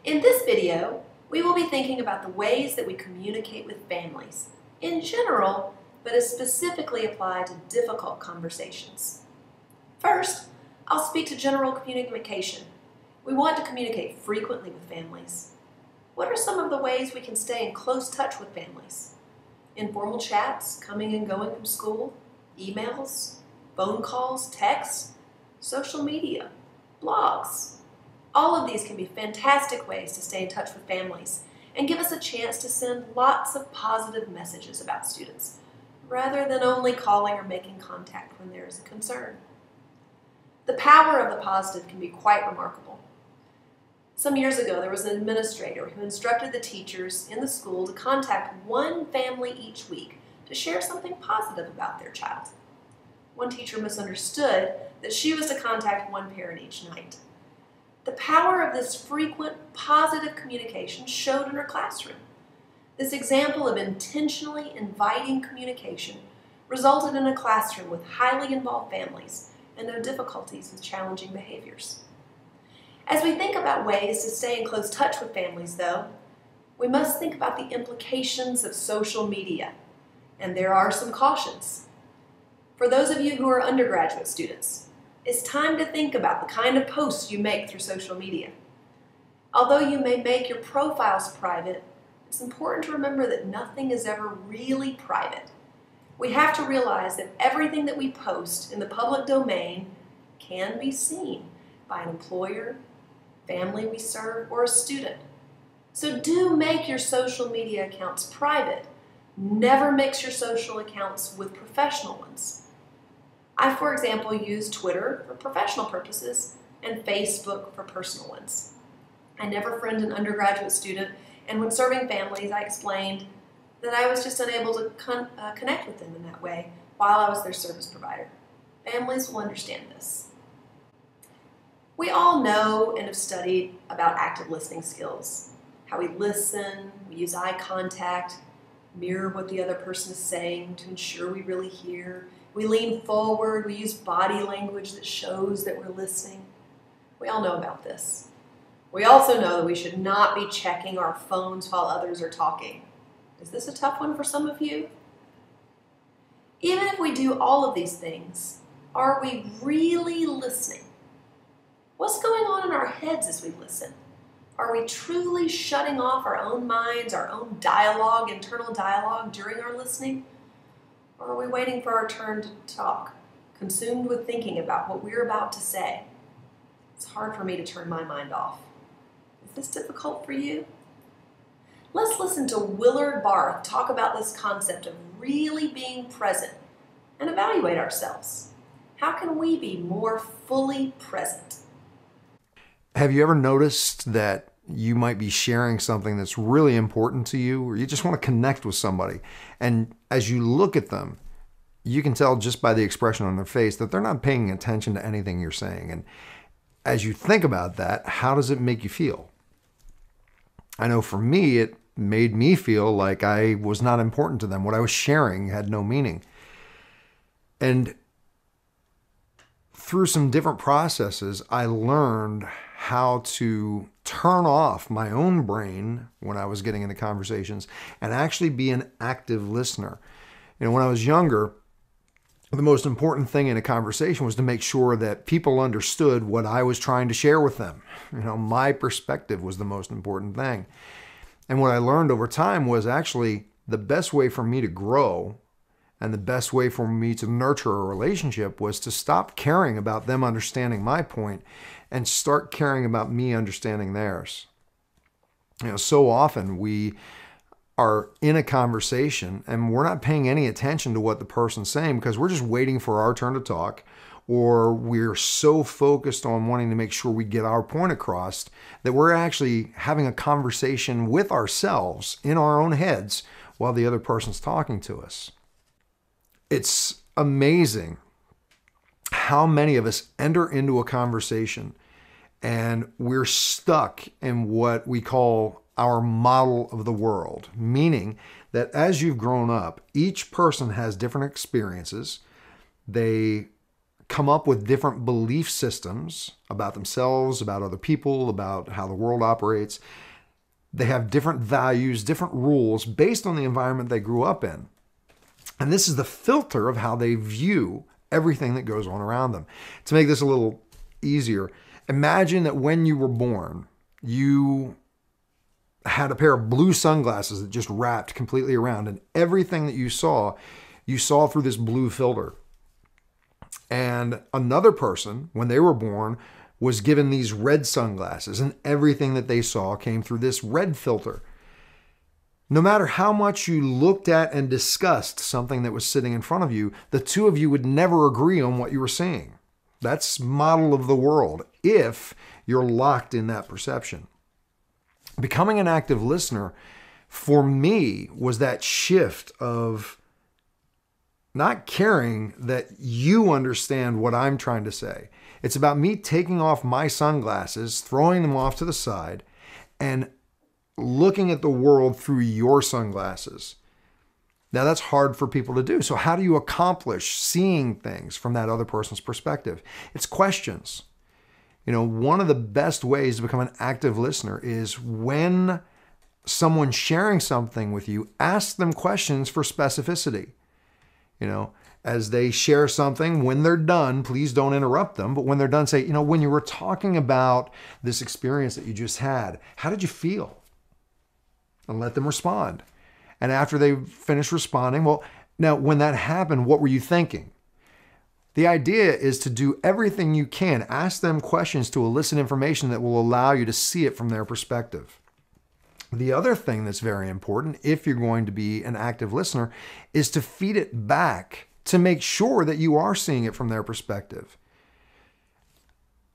In this video, we will be thinking about the ways that we communicate with families in general, but as specifically applied to difficult conversations. First, I'll speak to general communication. We want to communicate frequently with families. What are some of the ways we can stay in close touch with families? Informal chats, coming and going from school, emails, phone calls, texts, social media, blogs. All of these can be fantastic ways to stay in touch with families and give us a chance to send lots of positive messages about students, rather than only calling or making contact when there is a concern. The power of the positive can be quite remarkable. Some years ago, there was an administrator who instructed the teachers in the school to contact one family each week to share something positive about their child. One teacher misunderstood that she was to contact one parent each night. The power of this frequent positive communication showed in her classroom. This example of intentionally inviting communication resulted in a classroom with highly involved families and no difficulties with challenging behaviors. As we think about ways to stay in close touch with families, though, we must think about the implications of social media, and there are some cautions. For those of you who are undergraduate students, it's time to think about the kind of posts you make through social media. Although you may make your profiles private, it's important to remember that nothing is ever really private. We have to realize that everything that we post in the public domain can be seen by an employer, family we serve, or a student. So do make your social media accounts private. Never mix your social accounts with professional ones. I, for example, use Twitter for professional purposes and Facebook for personal ones. I never friend an undergraduate student, and when serving families, I explained that I was just unable to connect with them in that way while I was their service provider. Families will understand this. We all know and have studied about active listening skills, how we listen, we use eye contact, mirror what the other person is saying to ensure we really hear. We lean forward, we use body language that shows that we're listening. We all know about this. We also know that we should not be checking our phones while others are talking. Is this a tough one for some of you? Even if we do all of these things, are we really listening? What's going on in our heads as we listen? Are we truly shutting off our own minds, our own dialogue, internal dialogue during our listening? Or are we waiting for our turn to talk, consumed with thinking about what we're about to say? It's hard for me to turn my mind off. Is this difficult for you? Let's listen to Willard Barth talk about this concept of really being present and evaluate ourselves. How can we be more fully present? Have you ever noticed that you might be sharing something that's really important to you, or you just want to connect with somebody, and as you look at them, you can tell just by the expression on their face that they're not paying attention to anything you're saying? And as you think about that, how does it make you feel? I know for me, it made me feel like I was not important to them. What I was sharing had no meaning. And through some different processes, I learned how to turn off my own brain when I was getting into conversations and actually be an active listener. You know, when I was younger, the most important thing in a conversation was to make sure that people understood what I was trying to share with them. You know, my perspective was the most important thing. And what I learned over time was actually the best way for me to grow and the best way for me to nurture a relationship was to stop caring about them understanding my point and start caring about me understanding theirs. You know, so often we are in a conversation and we're not paying any attention to what the person's saying because we're just waiting for our turn to talk, or we're so focused on wanting to make sure we get our point across that we're actually having a conversation with ourselves in our own heads while the other person's talking to us. It's amazing how many of us enter into a conversation and we're stuck in what we call our model of the world, meaning that as you've grown up, each person has different experiences. They come up with different belief systems about themselves, about other people, about how the world operates. They have different values, different rules based on the environment they grew up in. And this is the filter of how they view everything that goes on around them. To make this a little easier, imagine that when you were born, you had a pair of blue sunglasses that just wrapped completely around, and everything that you saw through this blue filter. And another person, when they were born, was given these red sunglasses, and everything that they saw came through this red filter. No matter how much you looked at and discussed something that was sitting in front of you, the two of you would never agree on what you were seeing. That's model of the world if you're locked in that perception. Becoming an active listener, for me, was that shift of not caring that you understand what I'm trying to say. It's about me taking off my sunglasses, throwing them off to the side, and looking at the world through your sunglasses. Now, that's hard for people to do. So how do you accomplish seeing things from that other person's perspective? It's questions. One of the best ways to become an active listener is when someone's sharing something with you, ask them questions for specificity. As they share something, when they're done, please don't interrupt them. But when they're done, say, when you were talking about this experience that you just had, how did you feel? And let them respond. And after they finish responding, well, now when that happened, what were you thinking? The idea is to do everything you can. Ask them questions to elicit information that will allow you to see it from their perspective. The other thing that's very important, if you're going to be an active listener, is to feed it back to make sure that you are seeing it from their perspective.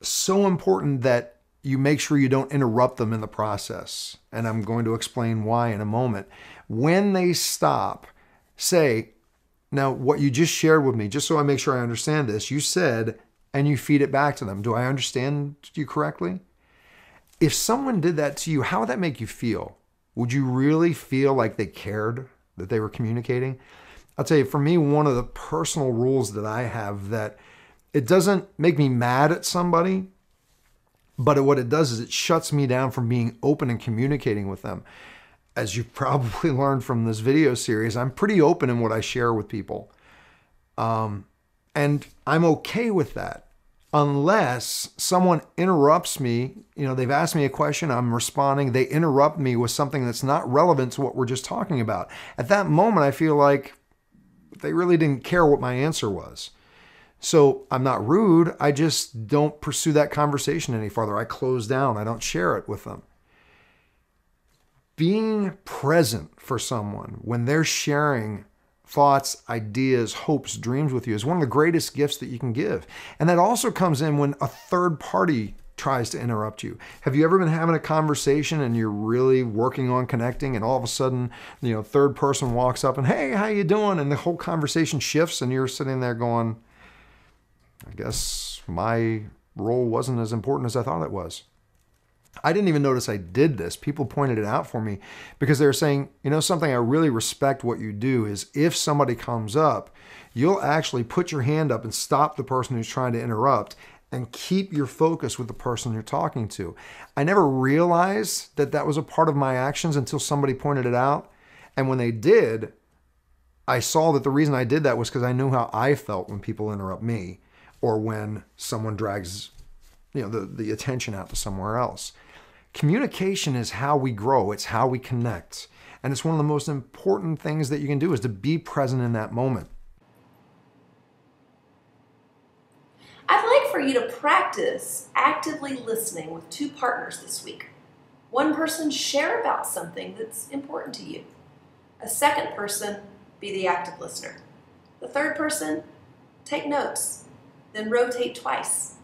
So important that you make sure you don't interrupt them in the process. And I'm going to explain why in a moment. When they stop, say, now what you just shared with me, just so I make sure I understand this, you said, and you feed it back to them. Do I understand you correctly? If someone did that to you, how would that make you feel? Would you really feel like they cared, that they were communicating? I'll tell you, for me, one of the personal rules that I have, that it doesn't make me mad at somebody, but what it does is it shuts me down from being open and communicating with them. As you've probably learned from this video series, I'm pretty open in what I share with people. And I'm okay with that. Unless someone interrupts me, they've asked me a question, I'm responding, they interrupt me with something that's not relevant to what we're just talking about. At that moment, I feel like they really didn't care what my answer was. So I'm not rude, I just don't pursue that conversation any further. I close down, I don't share it with them. Being present for someone when they're sharing thoughts, ideas, hopes, dreams with you is one of the greatest gifts that you can give. And that also comes in when a third party tries to interrupt you. Have you ever been having a conversation and you're really working on connecting, and all of a sudden, third person walks up and, hey, how you doing? And the whole conversation shifts and you're sitting there going, I guess my role wasn't as important as I thought it was. I didn't even notice I did this. People pointed it out for me because they were saying, something I really respect what you do is if somebody comes up, you'll actually put your hand up and stop the person who's trying to interrupt and keep your focus with the person you're talking to. I never realized that that was a part of my actions until somebody pointed it out. And when they did, I saw that the reason I did that was because I knew how I felt when people interrupt me or when someone drags the attention out to somewhere else. Communication is how we grow. It's how we connect. And it's one of the most important things that you can do is to be present in that moment. I'd like for you to practice actively listening with two partners this week. One person share about something that's important to you. A second person be the active listener. The third person take notes, then rotate twice.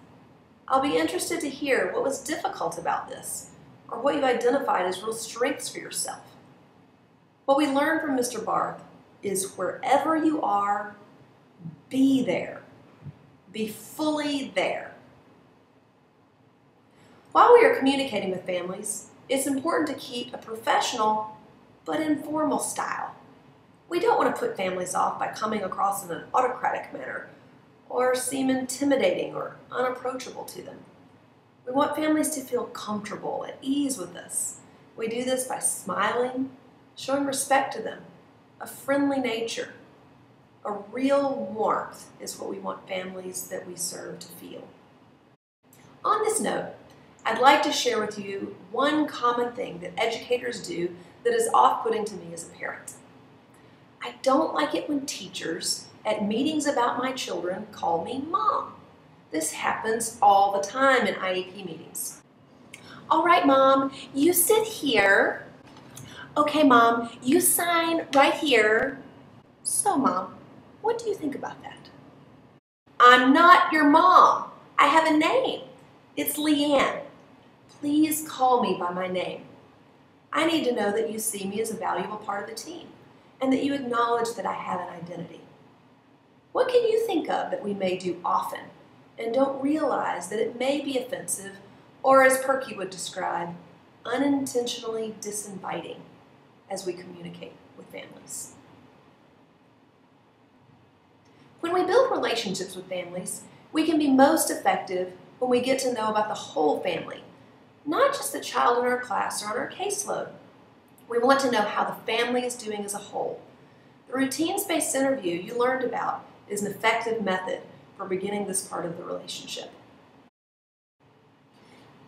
I'll be interested to hear what was difficult about this, or what you identified as real strengths for yourself. What we learned from Mr. Barth is wherever you are, be there. Be fully there. While we are communicating with families, it's important to keep a professional but informal style. We don't want to put families off by coming across in an autocratic manner or seem intimidating or unapproachable to them. We want families to feel comfortable, at ease with us. We do this by smiling, showing respect to them, a friendly nature. A real warmth is what we want families that we serve to feel. On this note, I'd like to share with you one common thing that educators do that is off-putting to me as a parent. I don't like it when teachers at meetings about my children call me Mom. This happens all the time in IEP meetings. All right, Mom, you sit here. Okay, Mom, you sign right here. So, Mom, what do you think about that? I'm not your mom. I have a name. It's Leanne. Please call me by my name. I need to know that you see me as a valuable part of the team and that you acknowledge that I have an identity. What can you think of that we may do often and don't realize that it may be offensive or, as Perky would describe, unintentionally disinviting as we communicate with families? When we build relationships with families, we can be most effective when we get to know about the whole family, not just the child in our class or on our caseload. We want to know how the family is doing as a whole. The routines-based interview you learned about is an effective method for beginning this part of the relationship.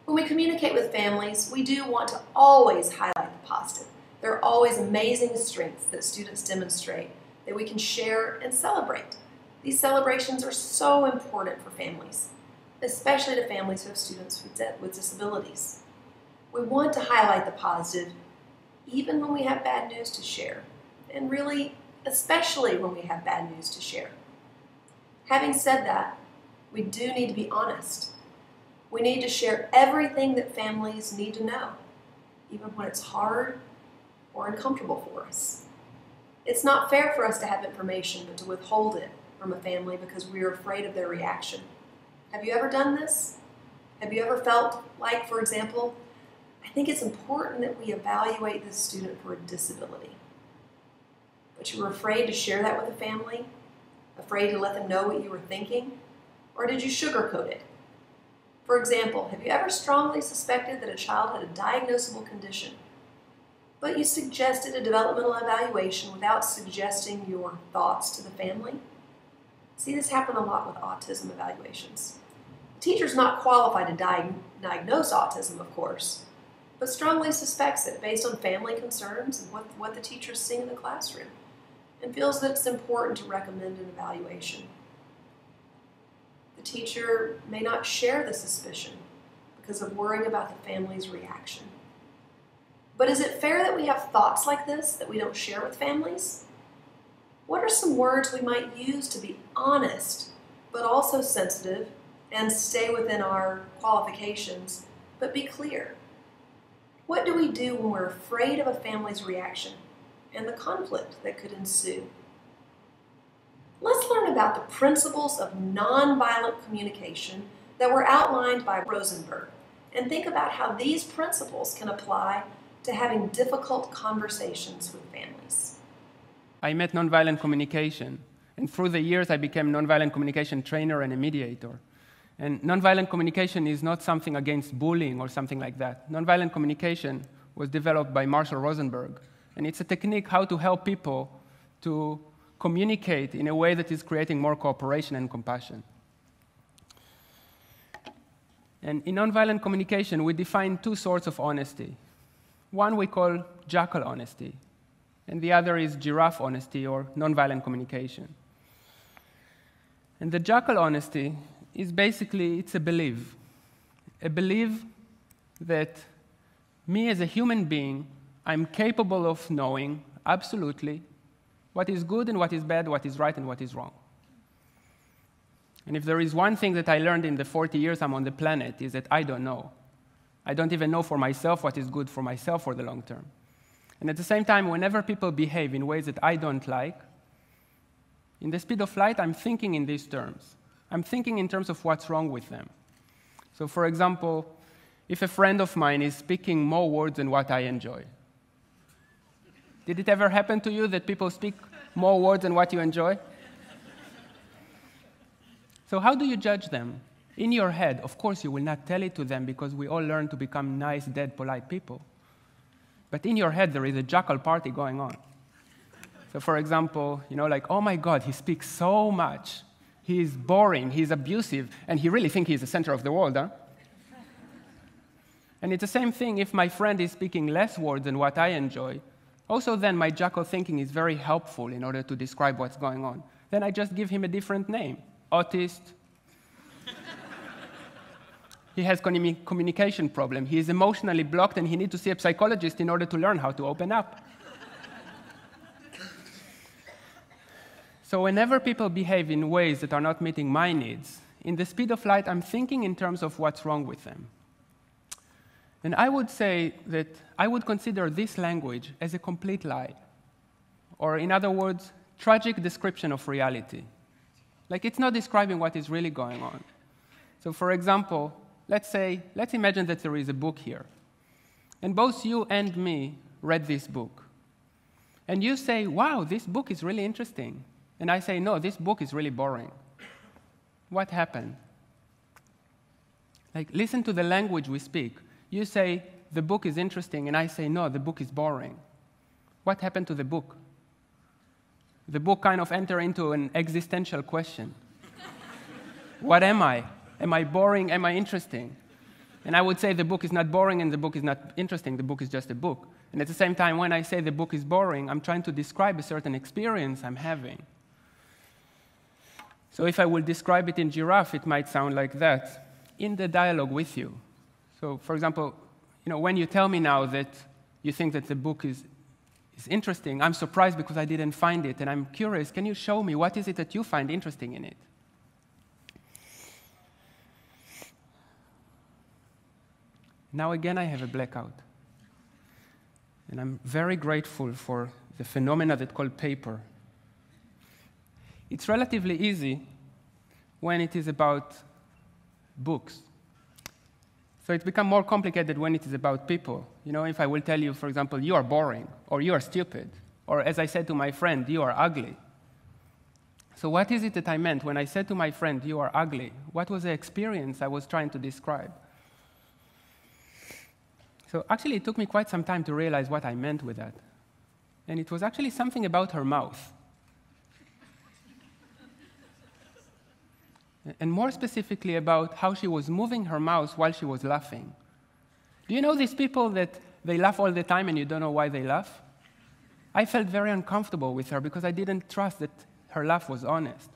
When we communicate with families, we do want to always highlight the positive. There are always amazing strengths that students demonstrate that we can share and celebrate. These celebrations are so important for families, especially to families who have students with disabilities. We want to highlight the positive even when we have bad news to share, and really, especially when we have bad news to share. Having said that, we do need to be honest. We need to share everything that families need to know, even when it's hard or uncomfortable for us. It's not fair for us to have information but to withhold it from a family because we are afraid of their reaction. Have you ever done this? Have you ever felt like, for example, I think it's important that we evaluate this student for a disability, but you were afraid to share that with the family? Afraid to let them know what you were thinking? Or did you sugarcoat it? For example, have you ever strongly suspected that a child had a diagnosable condition, but you suggested a developmental evaluation without suggesting your thoughts to the family? See, this happen a lot with autism evaluations. The teacher's not qualified to diagnose autism, of course, but strongly suspects it based on family concerns and what the teacher's seeing in the classroom, and feels that it's important to recommend an evaluation. The teacher may not share the suspicion because of worrying about the family's reaction. But is it fair that we have thoughts like this that we don't share with families? What are some words we might use to be honest, but also sensitive, and stay within our qualifications, but be clear? What do we do when we're afraid of a family's reaction and the conflict that could ensue? Let's learn about the principles of nonviolent communication that were outlined by Rosenberg and think about how these principles can apply to having difficult conversations with families. I met nonviolent communication, and through the years I became nonviolent communication trainer and a mediator. And nonviolent communication is not something against bullying or something like that. Nonviolent communication was developed by Marshall Rosenberg, and it's a technique how to help people to communicate in a way that is creating more cooperation and compassion. And in nonviolent communication, we define two sorts of honesty. One we call jackal honesty, and the other is giraffe honesty, or nonviolent communication. And the jackal honesty is basically, it's a belief that me as a human being, I'm capable of knowing absolutely what is good and what is bad, what is right and what is wrong. And if there is one thing that I learned in the 40 years I'm on the planet, is that I don't know. I don't even know for myself what is good for myself for the long term. And at the same time, whenever people behave in ways that I don't like, in the speed of light, I'm thinking in these terms. I'm thinking in terms of what's wrong with them. So for example, if a friend of mine is speaking more words than what I enjoy, did it ever happen to you that people speak more words than what you enjoy? So how do you judge them? In your head, of course, you will not tell it to them because we all learn to become nice, dead, polite people. But in your head, there is a jackal party going on. So for example, like, oh my God, he speaks so much. He's boring, he's abusive, and he really thinks he's the center of the world, huh? And it's the same thing if my friend is speaking less words than what I enjoy. Also then, my jackal thinking is very helpful in order to describe what's going on. Then I just give him a different name. Autist. He has communication problem. He is emotionally blocked, and he needs to see a psychologist in order to learn how to open up. So whenever people behave in ways that are not meeting my needs, in the speed of light, I'm thinking in terms of what's wrong with them. And I would say that I would consider this language as a complete lie. Or in other words, tragic description of reality. Like it's not describing what is really going on. So for example, let's imagine that there is a book here. And both you and me read this book. And you say, wow, this book is really interesting. And I say, no, this book is really boring. What happened? Like, listen to the language we speak. You say, the book is interesting, and I say, no, the book is boring. What happened to the book? The book kind of entered into an existential question. What am I? Am I boring? Am I interesting? And I would say the book is not boring and the book is not interesting. The book is just a book. And at the same time, when I say the book is boring, I'm trying to describe a certain experience I'm having. So if I will describe it in giraffe, it might sound like that in the dialogue with you. So for example, when you tell me now that you think that the book is interesting, I'm surprised because I didn't find it, and I'm curious, can you show me what is it that you find interesting in it? Now again, I have a blackout. And I'm very grateful for the phenomena that called paper. It's relatively easy when it is about books. So it's become more complicated when it is about people. If I will tell you, for example, you are boring, or you are stupid, or as I said to my friend, you are ugly. So what is it that I meant when I said to my friend, you are ugly? What was the experience I was trying to describe? So actually, it took me quite some time to realize what I meant with that. And it was actually something about her mouth. And more specifically about how she was moving her mouth while she was laughing. Do you know these people that they laugh all the time and you don't know why they laugh? I felt very uncomfortable with her because I didn't trust that her laugh was honest.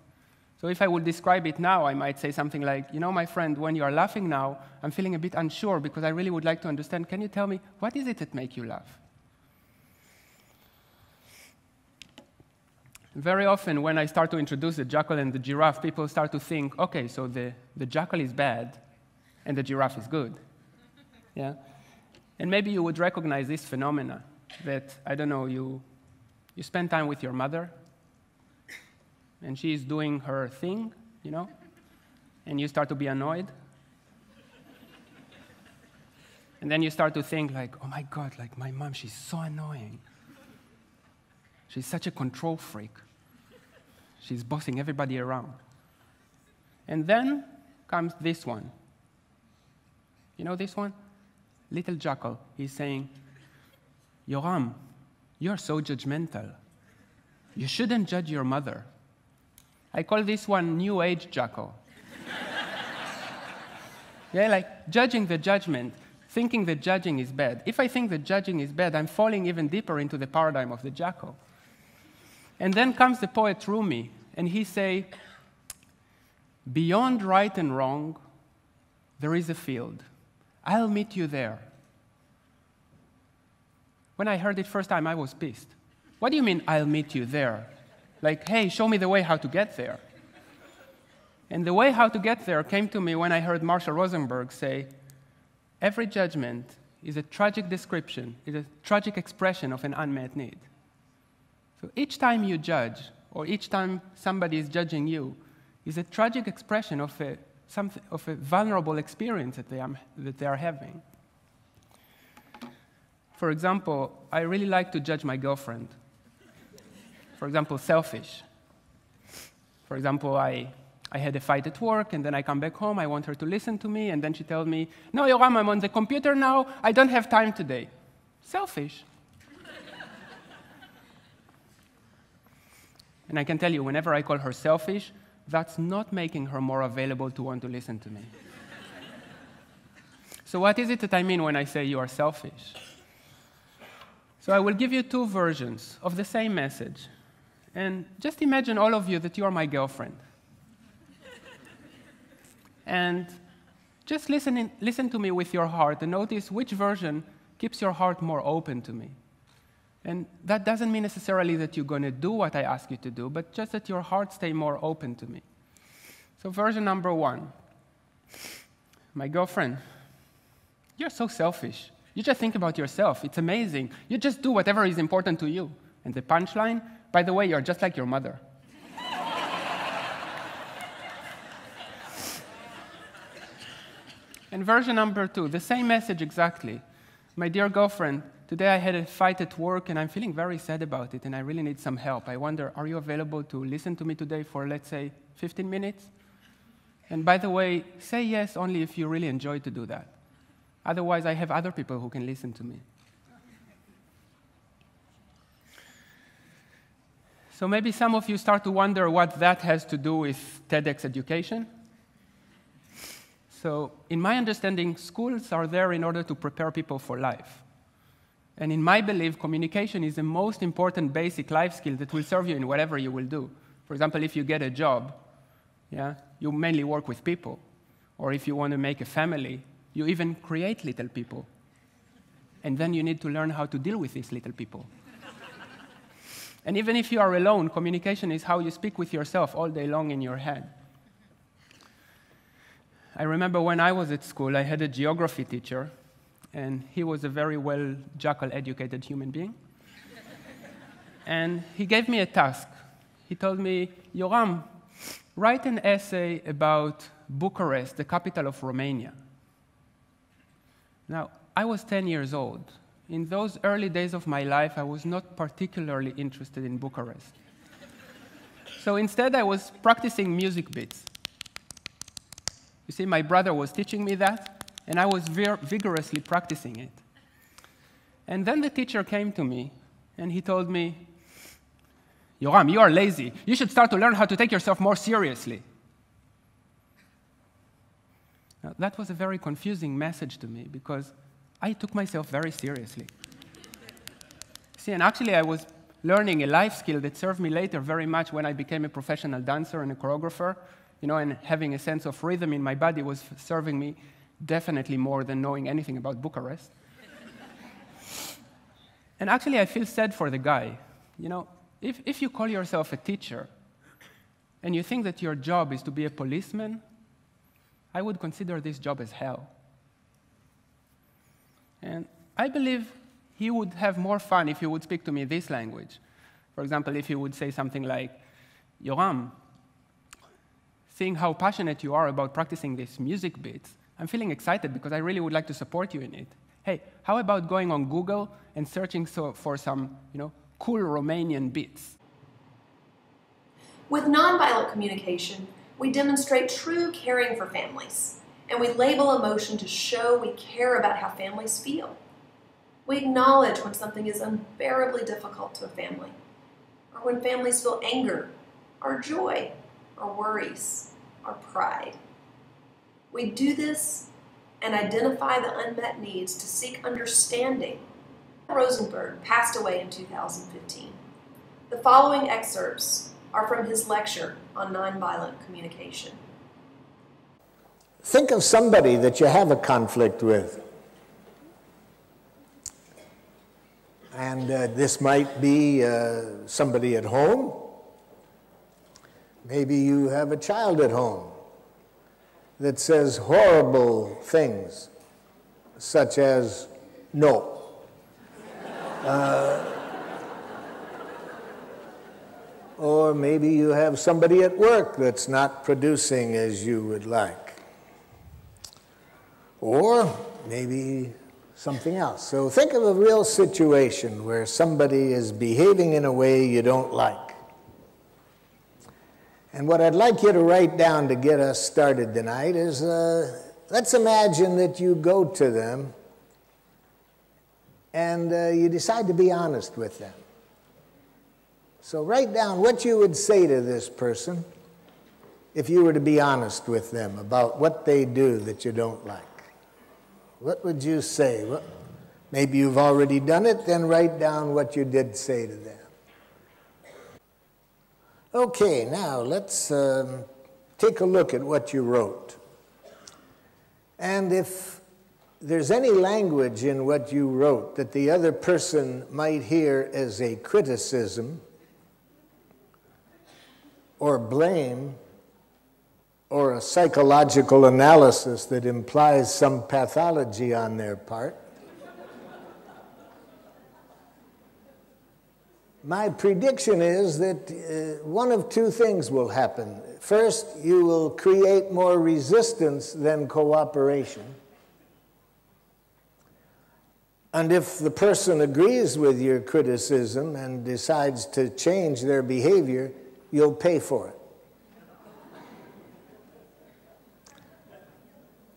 So if I would describe it now, I might say something like, my friend, when you are laughing now, I'm feeling a bit unsure because I really would like to understand. Can you tell me, what is it that makes you laugh? Very often, when I start to introduce the jackal and the giraffe, people start to think, okay, so the jackal is bad and the giraffe is good. Yeah? And maybe you would recognize this phenomena that, I don't know, you spend time with your mother, and she's doing her thing, and you start to be annoyed. And then you start to think like, oh my God, like my mom, she's so annoying. She's such a control freak. She's bossing everybody around. And then comes this one. You know this one? Little jackal. He's saying, Yoram, you're so judgmental. You shouldn't judge your mother. I call this one New Age jackal. Yeah, like judging the judgment, thinking that judging is bad. If I think that judging is bad, I'm falling even deeper into the paradigm of the jackal. And then comes the poet Rumi, and he say, beyond right and wrong, there is a field. I'll meet you there. When I heard it first time, I was pissed. What do you mean, I'll meet you there? Like, hey, show me the way how to get there. And the way how to get there came to me when I heard Marshall Rosenberg say, every judgment is a tragic description, is a tragic expression of an unmet need. So each time you judge, or each time somebody is judging you, is a tragic expression of a vulnerable experience that they are having. For example, I really like to judge my girlfriend. For example, selfish. For example, I I had a fight at work, and then I come back home, I want her to listen to me, and then she tells me, no, Yoram, I'm on the computer now, I don't have time today. Selfish. And I can tell you, whenever I call her selfish, that's not making her more available to want to listen to me. So what is it that I mean when I say you are selfish? So I will give you two versions of the same message. And just imagine all of you that you are my girlfriend. And just listen to me with your heart and notice which version keeps your heart more open to me. And that doesn't mean necessarily that you're going to do what I ask you to do, but just that your heart stay more open to me. So version number one, my girlfriend, you're so selfish. You just think about yourself. It's amazing. You just do whatever is important to you. And the punchline, by the way, you're just like your mother. And version number two, the same message exactly. My dear girlfriend, today I had a fight at work and I'm feeling very sad about it and I really need some help. I wonder, are you available to listen to me today for, let's say, 15 minutes? And by the way, say yes only if you really enjoy to do that. Otherwise, I have other people who can listen to me. So maybe some of you start to wonder what that has to do with TEDx education. So in my understanding, schools are there in order to prepare people for life. And in my belief, communication is the most important basic life skill that will serve you in whatever you will do. For example, if you get a job, you mainly work with people. Or if you want to make a family, you even create little people. And then you need to learn how to deal with these little people. And even if you are alone, communication is how you speak with yourself all day long in your head. I remember when I was at school, I had a geography teacher, and he was a very well Jackal-educated human being. And he gave me a task. He told me, Yoram, write an essay about Bucharest, the capital of Romania. Now, I was 10 years old. In those early days of my life, I was not particularly interested in Bucharest. So instead, I was practicing music bits. You see, my brother was teaching me that, and I was vigorously practicing it. And then the teacher came to me, and he told me, Yoram, you are lazy. You should start to learn how to take yourself more seriously. Now, that was a very confusing message to me, because I took myself very seriously. See, and actually I was learning a life skill that served me later very much when I became a professional dancer and a choreographer. And having a sense of rhythm in my body was serving me definitely more than knowing anything about Bucharest. And actually, I feel sad for the guy. If you call yourself a teacher and you think that your job is to be a policeman, I would consider this job as hell. And I believe he would have more fun if he would speak to me this language. For example, if he would say something like, Yoram, seeing how passionate you are about practicing these music bits, I'm feeling excited because I really would like to support you in it. Hey, how about going on Google and searching for some, cool Romanian beats? With nonviolent communication, we demonstrate true caring for families, and we label emotion to show we care about how families feel. We acknowledge when something is unbearably difficult to a family, or when families feel anger, or joy, or worries, or pride. We do this and identify the unmet needs to seek understanding. Rosenberg passed away in 2015. The following excerpts are from his lecture on nonviolent communication. Think of somebody that you have a conflict with. And this might be somebody at home. Maybe you have a child at home that says horrible things, such as no. Or maybe you have somebody at work that's not producing as you would like. Or maybe something else. So think of a real situation where somebody is behaving in a way you don't like. And what I'd like you to write down to get us started tonight is, let's imagine that you go to them and you decide to be honest with them. So write down what you would say to this person if you were to be honest with them about what they do that you don't like. What would you say? Maybe you've already done it, then write down what you did say to them. Okay, now let's take a look at what you wrote. And if there's any language in what you wrote that the other person might hear as a criticism or blame or a psychological analysis that implies some pathology on their part, my prediction is that one of two things will happen. First, you will create more resistance than cooperation. And if the person agrees with your criticism and decides to change their behavior, you'll pay for it.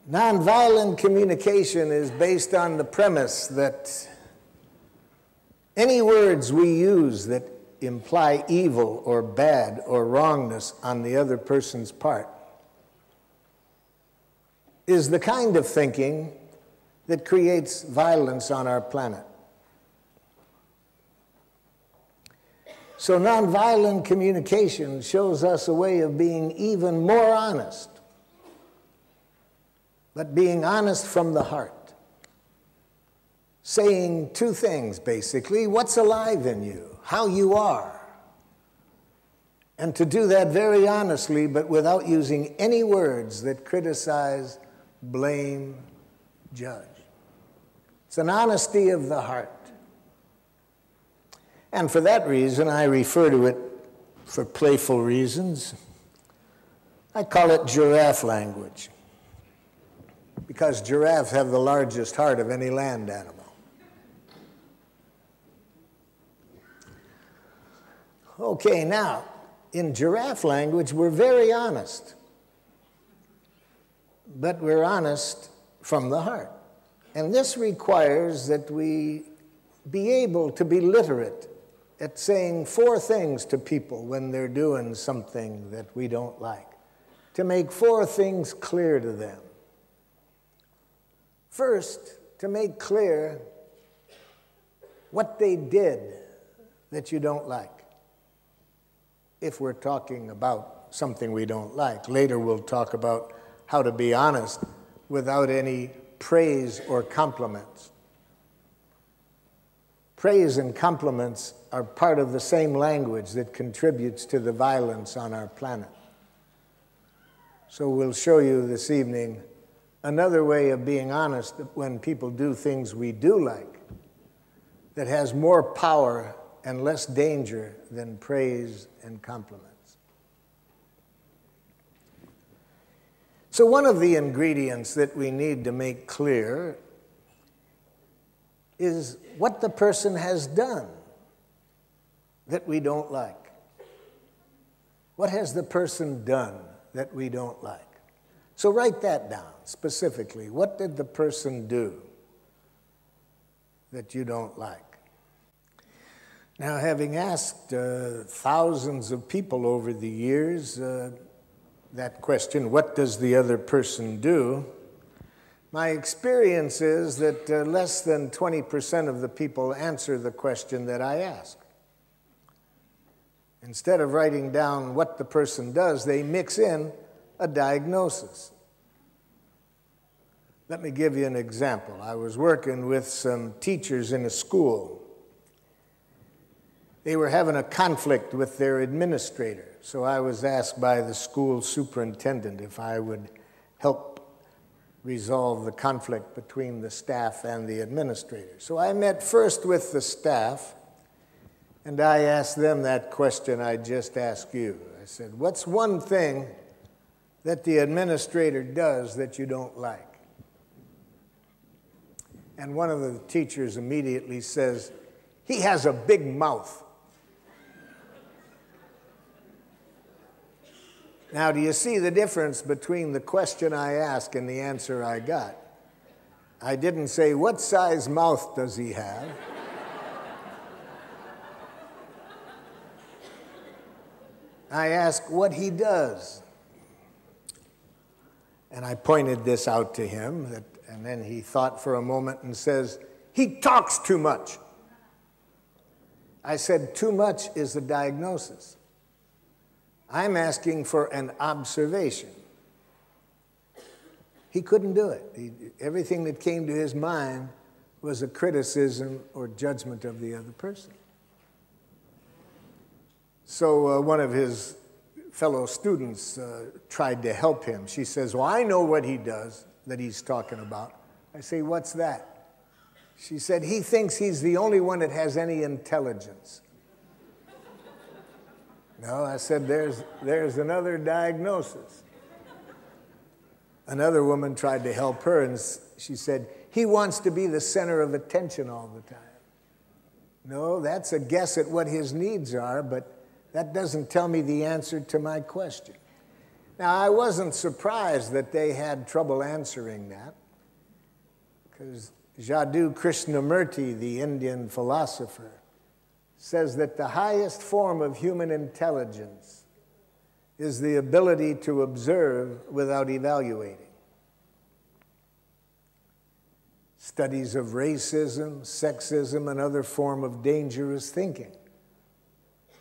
Nonviolent communication is based on the premise that any words we use that imply evil or bad or wrongness on the other person's part is the kind of thinking that creates violence on our planet. So nonviolent communication shows us a way of being even more honest, but being honest from the heart. Saying two things, basically: what's alive in you, how you are. And to do that very honestly, but without using any words that criticize, blame, judge. It's an honesty of the heart. And for that reason, I refer to it, for playful reasons, I call it giraffe language, because giraffes have the largest heart of any land animal. Okay, now, in giraffe language, we're very honest. But we're honest from the heart. And this requires that we be able to be literate at saying four things to people when they're doing something that we don't like, to make four things clear to them. First, to make clear what they did that you don't like. If we're talking about something we don't like. Later we'll talk about how to be honest without any praise or compliments. Praise and compliments are part of the same language that contributes to the violence on our planet. So we'll show you this evening another way of being honest when people do things we do like that has more power and less danger than praise and compliments. So one of the ingredients that we need to make clear is what the person has done that we don't like. What has the person done that we don't like? So write that down specifically. What did the person do that you don't like? Now, having asked thousands of people over the years that question, what does the other person do? My experience is that less than 20% of the people answer the question that I ask. Instead of writing down what the person does, they mix in a diagnosis. Let me give you an example. I was working with some teachers in a school. They were having a conflict with their administrator, so I was asked by the school superintendent if I would help resolve the conflict between the staff and the administrator. So I met first with the staff, and I asked them that question I just asked you. I said, what's one thing that the administrator does that you don't like? And one of the teachers immediately says, he has a big mouth. Now, do you see the difference between the question I asked and the answer I got? I didn't say, what size mouth does he have? I asked what he does. And I pointed this out to him, and then he thought for a moment and says, he talks too much. I said, too much is the diagnosis. I'm asking for an observation. He couldn't do it. Everything that came to his mind was a criticism or judgment of the other person. So one of his fellow students tried to help him. She says, well, I know what he does that he's talking about. I say, what's that? She said, he thinks he's the only one that has any intelligence. No, I said, there's another diagnosis. Another woman tried to help her, and she said, he wants to be the center of attention all the time. No, that's a guess at what his needs are, but that doesn't tell me the answer to my question. Now, I wasn't surprised that they had trouble answering that, because Jaddu Krishnamurti, the Indian philosopher, says that the highest form of human intelligence is the ability to observe without evaluating. Studies of racism, sexism, and other form of dangerous thinking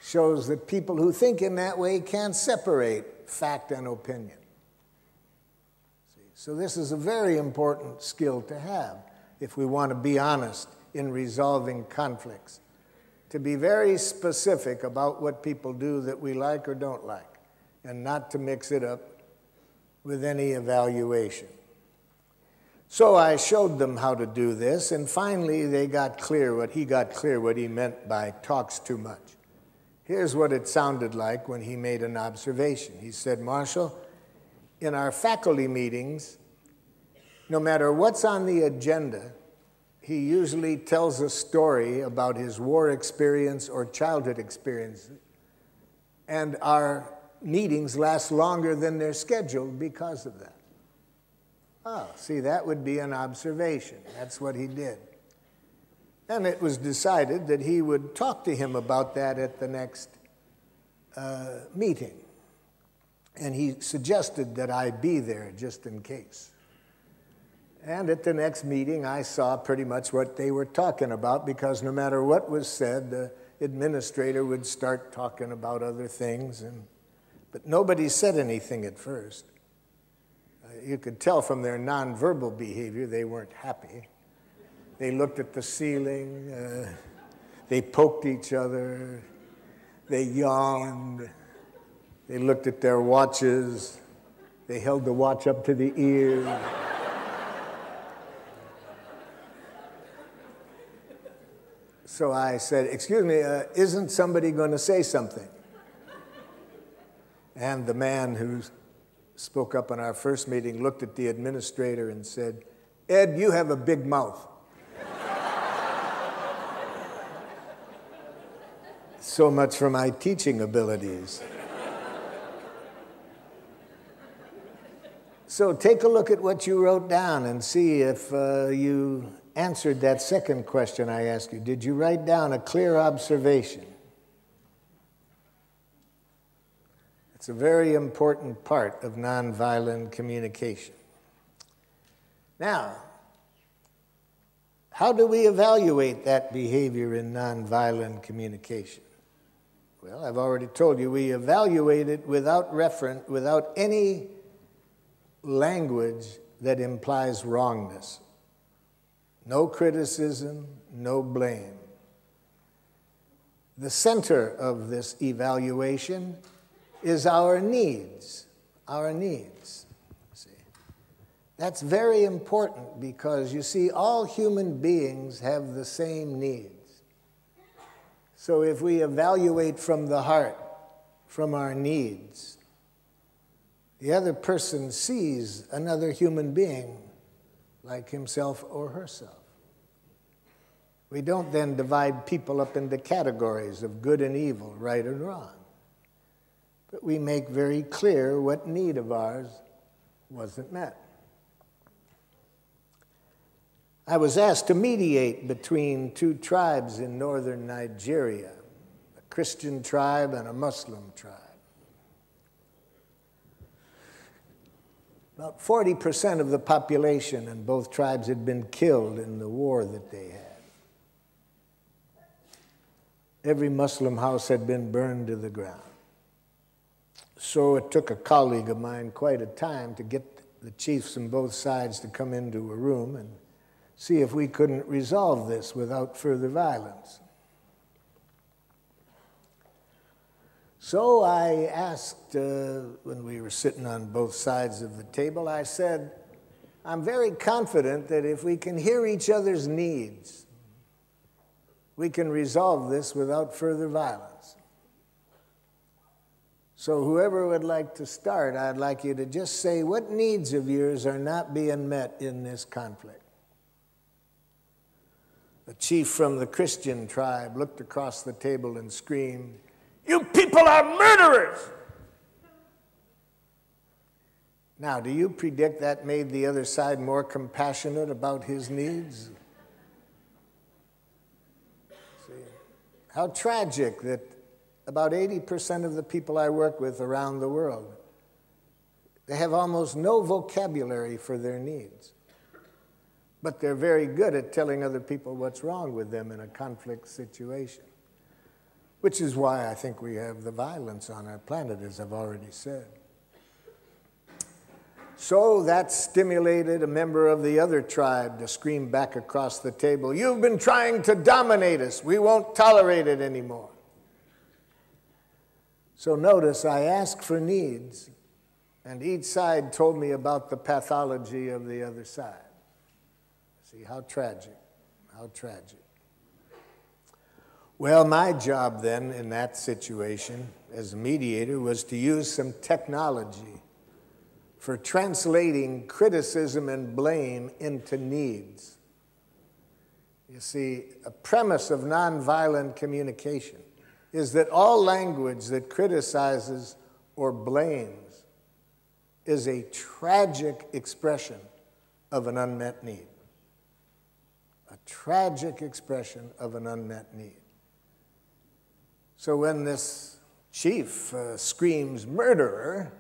shows that people who think in that way can't separate fact and opinion. So this is a very important skill to have if we want to be honest in resolving conflicts, to be very specific about what people do that we like or don't like, and not to mix it up with any evaluation. So I showed them how to do this, and finally he got clear what he meant by talks too much. Here's what it sounded like when he made an observation. He said, Marshall, in our faculty meetings, no matter what's on the agenda, he usually tells a story about his war experience or childhood experience. And our meetings last longer than they're scheduled because of that. Oh, see, that would be an observation. That's what he did. And it was decided that he would talk to him about that at the next meeting. And he suggested that I be there just in case. And at the next meeting, I saw pretty much what they were talking about, because no matter what was said, the administrator would start talking about other things. But nobody said anything at first. You could tell from their nonverbal behavior they weren't happy. They looked at the ceiling, they poked each other, they yawned, they looked at their watches, they held the watch up to the ear. So I said, excuse me, isn't somebody going to say something? And the man who spoke up in our first meeting looked at the administrator and said, Ed, you have a big mouth. So much for my teaching abilities. So take a look at what you wrote down and see if you answered that second question I asked you. Did you write down a clear observation? It's a very important part of nonviolent communication. Now, how do we evaluate that behavior in nonviolent communication? Well, I've already told you, we evaluate it without any language that implies wrongness. No criticism, no blame. The center of this evaluation is our needs, See, that's very important because, you see, all human beings have the same needs. So if we evaluate from the heart, from our needs, the other person sees another human being like himself or herself. We don't then divide people up into categories of good and evil, right and wrong. but we make very clear what need of ours wasn't met. I was asked to mediate between two tribes in northern Nigeria, a Christian tribe and a Muslim tribe. About 40% of the population in both tribes had been killed in the war that they had. Every Muslim house had been burned to the ground. So it took a colleague of mine quite a time to get the chiefs on both sides to come into a room and see if we couldn't resolve this without further violence. So I asked, when we were sitting on both sides of the table, I said, I'm very confident that if we can hear each other's needs, we can resolve this without further violence. So whoever would like to start, I'd like you to just say what needs of yours are not being met in this conflict. The chief from the Christian tribe looked across the table and screamed, "You people are murderers!" Now, do you predict that made the other side more compassionate about his needs? See, how tragic that about 80% of the people I work with around the world, they have almost no vocabulary for their needs. But they're very good at telling other people what's wrong with them in a conflict situation. Which is why I think we have the violence on our planet, as I've already said. So that stimulated a member of the other tribe to scream back across the table, "You've been trying to dominate us. We won't tolerate it anymore." So notice I asked for needs, and each side told me about the pathology of the other side. See, how tragic, how tragic. Well, my job then in that situation as a mediator was to use some technology for translating criticism and blame into needs. You see, a premise of nonviolent communication is that all language that criticizes or blames is a tragic expression of an unmet need. A tragic expression of an unmet need. So when this chief screams murderer,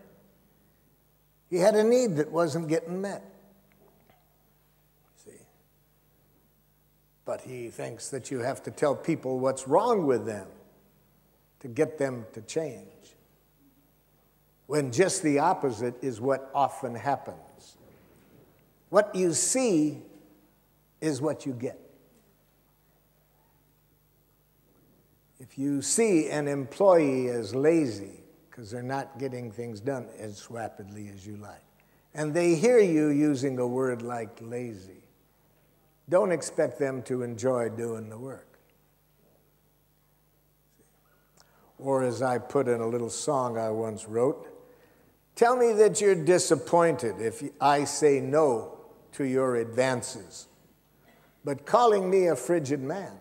he had a need that wasn't getting met. See? But he thinks that you have to tell people what's wrong with them to get them to change, when just the opposite is what often happens. What you see is what you get. If you see an employee as lazy because they're not getting things done as rapidly as you like, and they hear you using a word like lazy, don't expect them to enjoy doing the work. Or as I put in a little song I once wrote, tell me that you're disappointed if I say no to your advances, but calling me a frigid man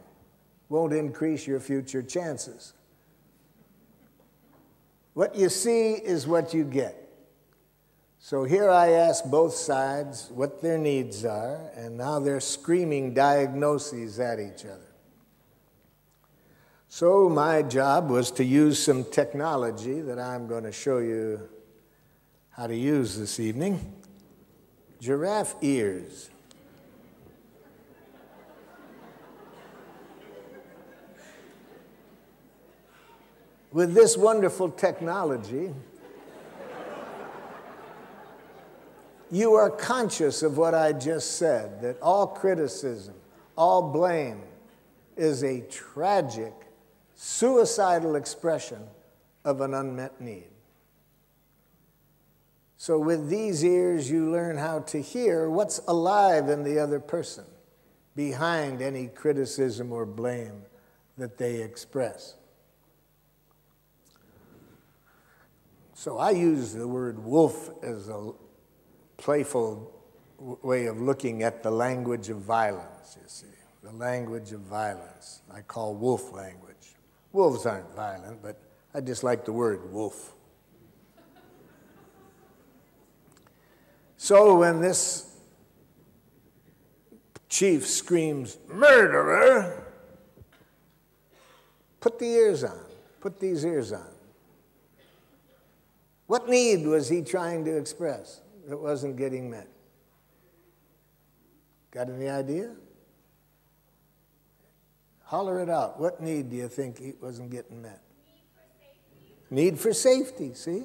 won't increase your future chances. What you see is what you get. So here I ask both sides what their needs are, and now they're screaming diagnoses at each other. So my job was to use some technology that I'm going to show you how to use this evening. Giraffe ears. With this wonderful technology, you are conscious of what I just said, that all criticism, all blame is a tragic, suicidal expression of an unmet need. So with these ears, you learn how to hear what's alive in the other person behind any criticism or blame that they express. So I use the word wolf as a playful way of looking at the language of violence, you see. The language of violence I call wolf language. Wolves aren't violent, but I just like the word wolf. So when this chief screams, "Murderer!" put the ears on. Put these ears on. What need was he trying to express that wasn't getting met? Got any idea? Holler it out. What need do you think he wasn't getting met? Need for safety, see?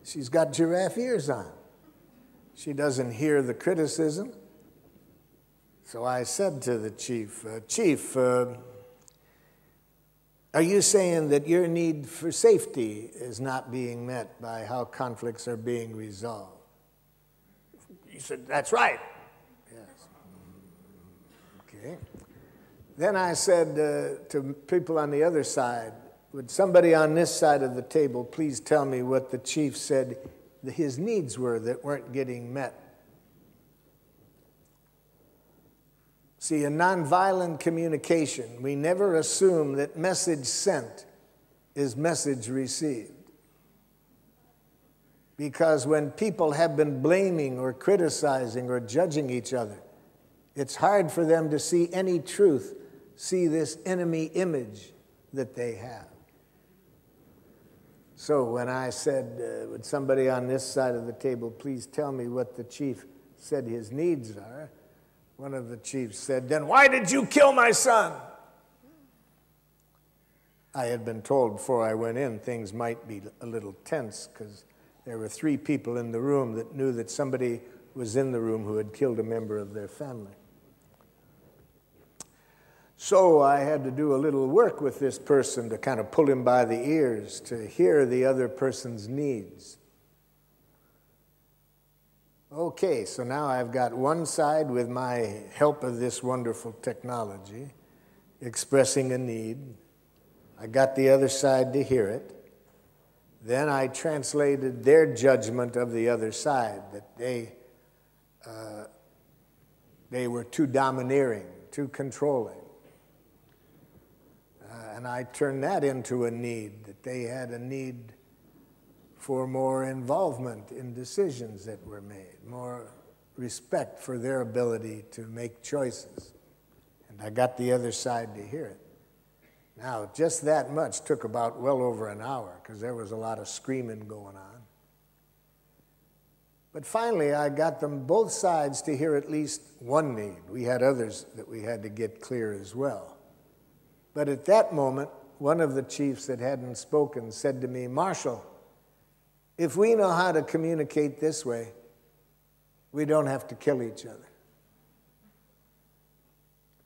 She's got giraffe ears on. She doesn't hear the criticism. So I said to the chief, Chief, are you saying that your need for safety is not being met by how conflicts are being resolved? He said, that's right. Yes. Okay. Then I said to people on the other side, would somebody on this side of the table please tell me what the chief said his needs were that weren't getting met? See, in nonviolent communication, we never assume that message sent is message received. Because when people have been blaming or criticizing or judging each other, it's hard for them to see any truth, see this enemy image that they have. So when I said, would somebody on this side of the table please tell me what the chief said his needs are, one of the chiefs said, then why did you kill my son? I had been told before I went in things might be a little tense because there were 3 people in the room that knew that somebody was in the room who had killed a member of their family. So I had to do a little work with this person to kind of pull him by the ears to hear the other person's needs. Okay, so now I've got one side with my help of this wonderful technology expressing a need. I got the other side to hear it. Then I translated their judgment of the other side, that they were too domineering, too controlling. And I turned that into a need, that they had a need for more involvement in decisions that were made, more respect for their ability to make choices. And I got the other side to hear it. Now, just that much took about well over an hour because there was a lot of screaming going on. But finally, I got them both sides to hear at least one need. We had others that we had to get clear as well. But at that moment, one of the chiefs that hadn't spoken said to me, Marshal, if we know how to communicate this way, we don't have to kill each other.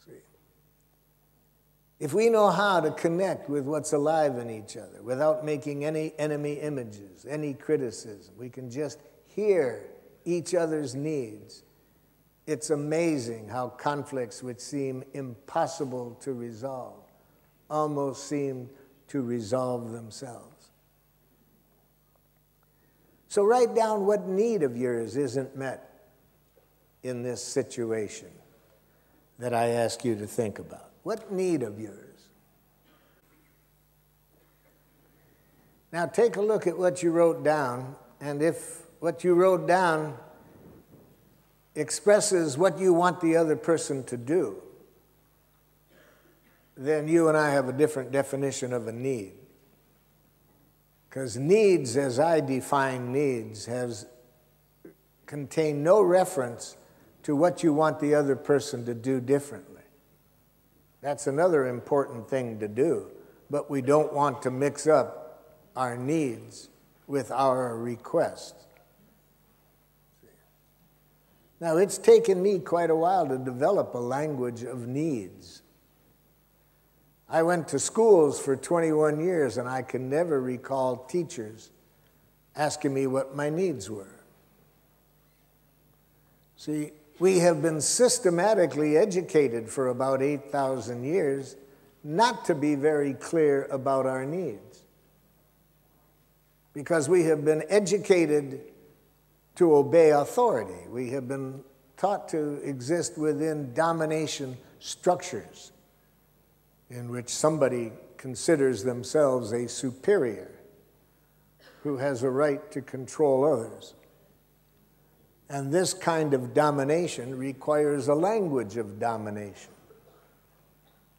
See? If we know how to connect with what's alive in each other without making any enemy images, any criticism, we can just hear each other's needs. It's amazing how conflicts which seem impossible to resolve almost seem to resolve themselves. So write down what need of yours isn't met in this situation that I ask you to think about. What need of yours? Now take a look at what you wrote down, and if what you wrote down expresses what you want the other person to do, then you and I have a different definition of a need. Because needs, as I define needs, contain no reference to what you want the other person to do differently. That's another important thing to do, but we don't want to mix up our needs with our requests. Now, it's taken me quite a while to develop a language of needs. I went to schools for 21 years, and I can never recall teachers asking me what my needs were. See, we have been systematically educated for about 8,000 years not to be very clear about our needs, because we have been educated to obey authority. We have been taught to exist within domination structures in which somebody considers themselves a superior who has a right to control others. And this kind of domination requires a language of domination,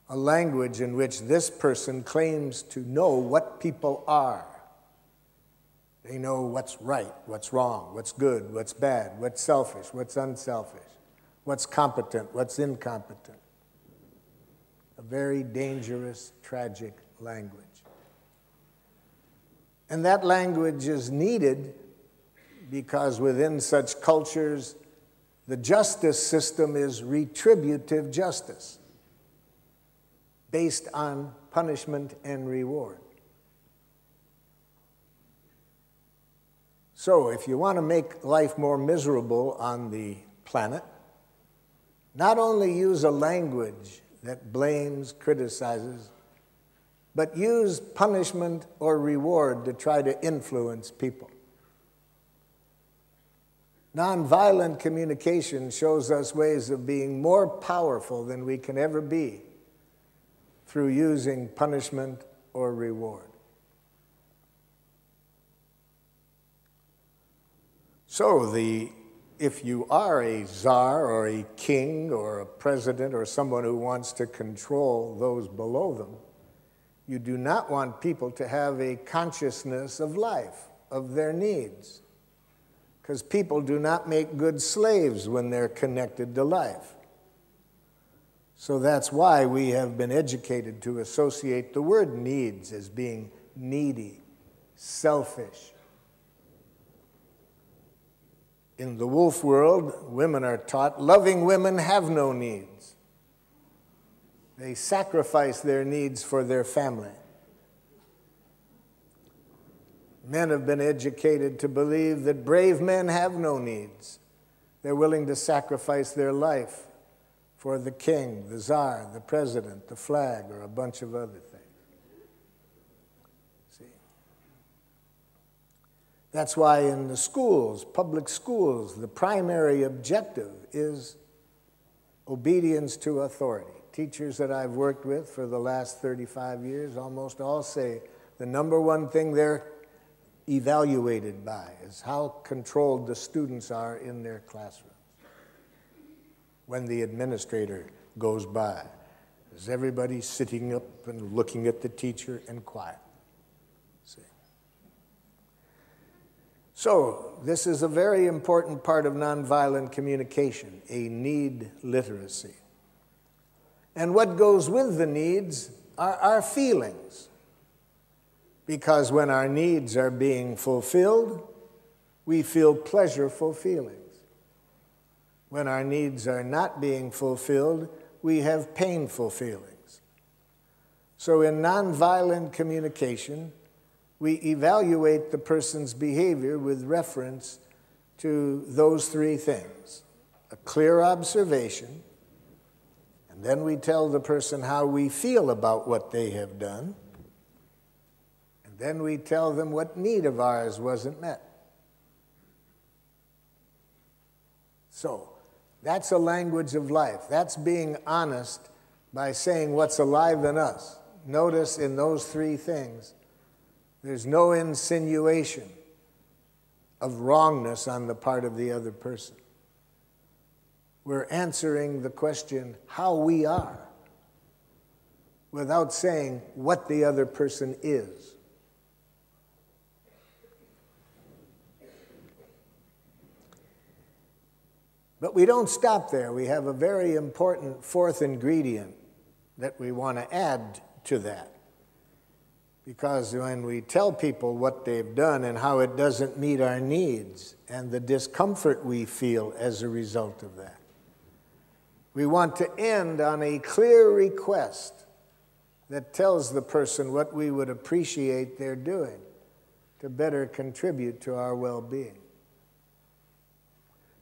a language in which this person claims to know what people are. They know what's right, what's wrong, what's good, what's bad, what's selfish, what's unselfish, what's competent, what's incompetent. A very dangerous, tragic language. And that language is needed because within such cultures, the justice system is retributive justice, based on punishment and reward. So if you want to make life more miserable on the planet, not only use a language that blames, criticizes, but use punishment or reward to try to influence people. Nonviolent communication shows us ways of being more powerful than we can ever be through using punishment or reward. So if you are a czar or a king or a president or someone who wants to control those below them, you do not want people to have a consciousness of life, of their needs, because people do not make good slaves when they're connected to life. So that's why we have been educated to associate the word needs as being needy, selfish. In the wolf world, women are taught loving women have no needs. They sacrifice their needs for their family. Men have been educated to believe that brave men have no needs. They're willing to sacrifice their life for the king, the czar, the president, the flag, or a bunch of other things. See? That's why in the schools, public schools, the primary objective is obedience to authority. Teachers that I've worked with for the last 35 years almost all say the number one thing they're evaluated by is how controlled the students are in their classrooms. When the administrator goes by, is everybody sitting up and looking at the teacher and quiet? See? So this is a very important part of nonviolent communication, a need literacy. And what goes with the needs are our feelings. Because when our needs are being fulfilled, we feel pleasureful feelings. When our needs are not being fulfilled, we have painful feelings. So in nonviolent communication, we evaluate the person's behavior with reference to those three things: a clear observation, and then we tell the person how we feel about what they have done, and then we tell them what need of ours wasn't met. So that's a language of life. That's being honest by saying what's alive in us. Notice in those three things, there's no insinuation of wrongness on the part of the other person. We're answering the question how we are without saying what the other person is. But we don't stop there. We have a very important fourth ingredient that we want to add to that. Because when we tell people what they've done and how it doesn't meet our needs and the discomfort we feel as a result of that, we want to end on a clear request that tells the person what we would appreciate they're doing to better contribute to our well-being.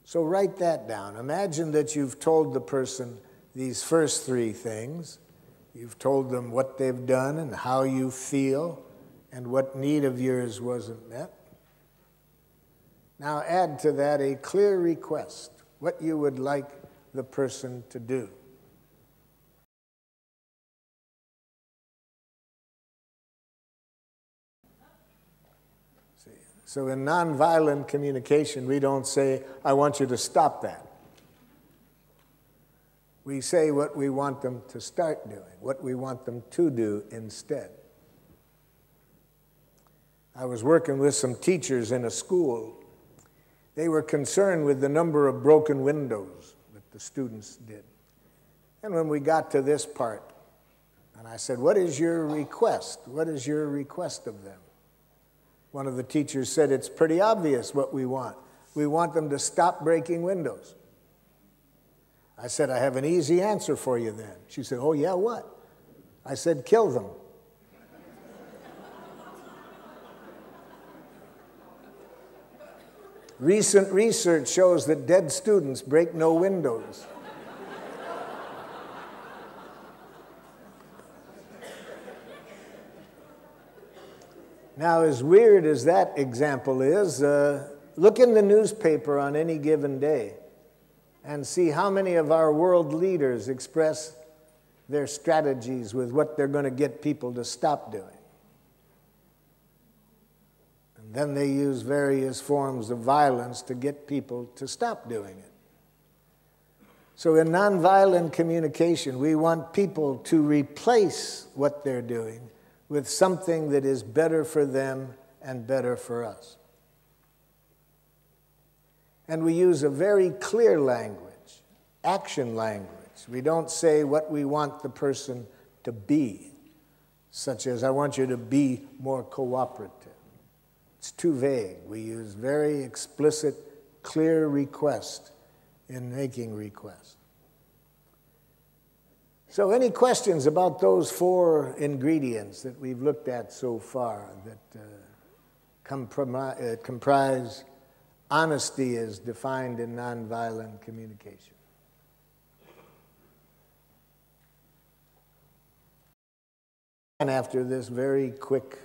So write that down. Imagine that you've told the person these first three things. You've told them what they've done and how you feel and what need of yours wasn't met. Now add to that a clear request, what you would like the person to do. See, So in nonviolent communication, we don't say, I want you to stop that. We say what we want them to start doing, what we want them to do instead. I was working with some teachers in a school. They were concerned with the number of broken windows that the students did. And when we got to this part, and I said, what is your request? What is your request of them? One of the teachers said, it's pretty obvious what we want. We want them to stop breaking windows. I said, I have an easy answer for you then. She said, oh yeah, what? I said, kill them. Recent research shows that dead students break no windows. Now, as weird as that example is, look in the newspaper on any given day and see how many of our world leaders express their strategies with what they're going to get people to stop doing. And then they use various forms of violence to get people to stop doing it. So in nonviolent communication, we want people to replace what they're doing with something that is better for them and better for us. And we use a very clear language, action language. We don't say what we want the person to be, such as, I want you to be more cooperative. It's too vague. We use very explicit, clear request in making requests. So any questions about those 4 ingredients that we've looked at so far that comprise honesty as defined in nonviolent communication? And after this very quick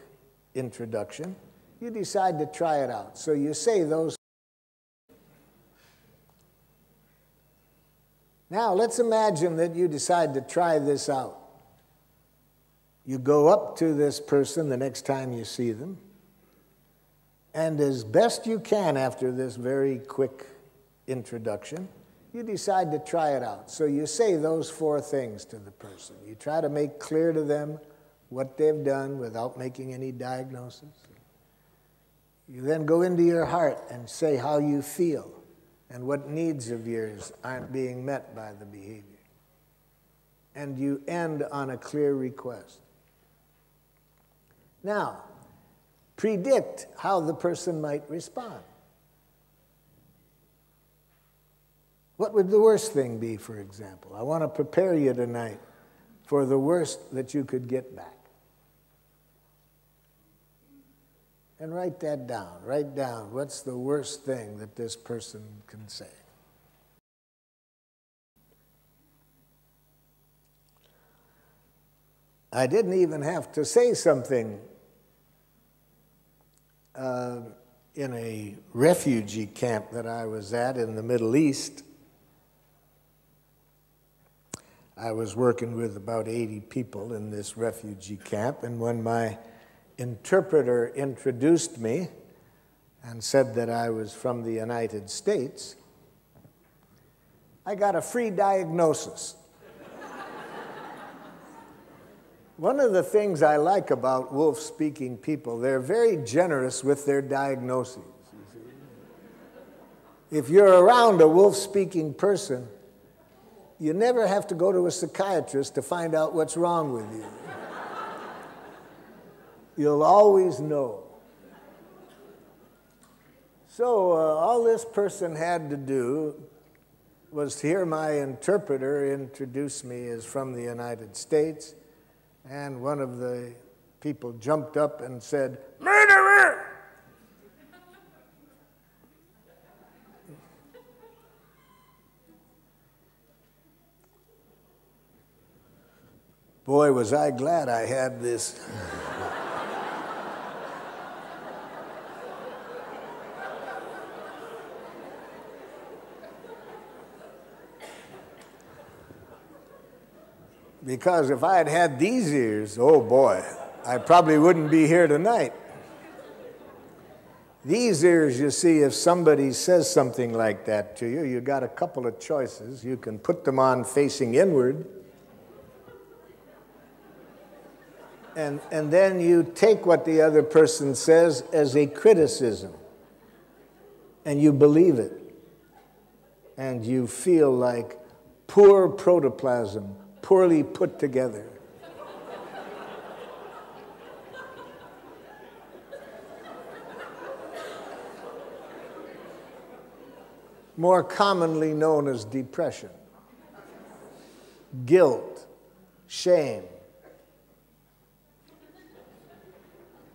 introduction, you decide to try it out. So you say those. Now, let's imagine that you decide to try this out. You go up to this person the next time you see them, and as best you can after this very quick introduction, you decide to try it out. So you say those 4 things to the person. You try to make clear to them what they've done without making any diagnosis. You then go into your heart and say how you feel and what needs of yours aren't being met by the behavior. And you end on a clear request. Now, predict how the person might respond. What would the worst thing be, for example? I want to prepare you tonight for the worst that you could get back. And write that down. Write down what's the worst thing that this person can say. I didn't even have to say something in a refugee camp that I was at in the Middle East. I was working with about 80 people in this refugee camp, and when my interpreter introduced me and said that I was from the United States, I got a free diagnosis. One of the things I like about wolf-speaking people, they're very generous with their diagnoses. If you're around a wolf-speaking person, you never have to go to a psychiatrist to find out what's wrong with you. You'll always know. So all this person had to do was to hear my interpreter introduce me as from the United States, and one of the people jumped up and said, "Murderer!" Boy, was I glad I had this. Because if I had had these ears, oh boy, I probably wouldn't be here tonight. These ears, you see, if somebody says something like that to you, you got a couple of choices. You can put them on facing inward, and then you take what the other person says as a criticism, and you believe it, and you feel like poor protoplasm, poorly put together. More commonly known as depression, guilt, shame.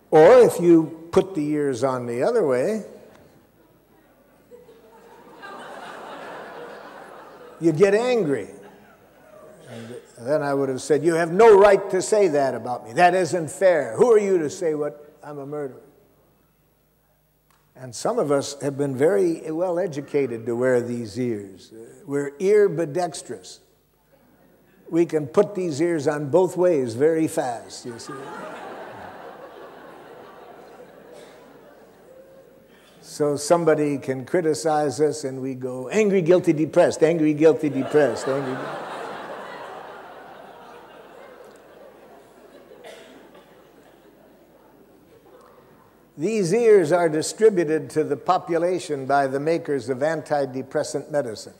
Or if you put the ears on the other way, you get angry. And then I would have said, you have no right to say that about me. That isn't fair. Who are you to say what I'm a murderer? And some of us have been very well educated to wear these ears. We're earbidextrous. We can put these ears on both ways very fast, you see. So somebody can criticize us and we go, angry, guilty, depressed, angry, guilty, depressed, angry. These ears are distributed to the population by the makers of antidepressant medicine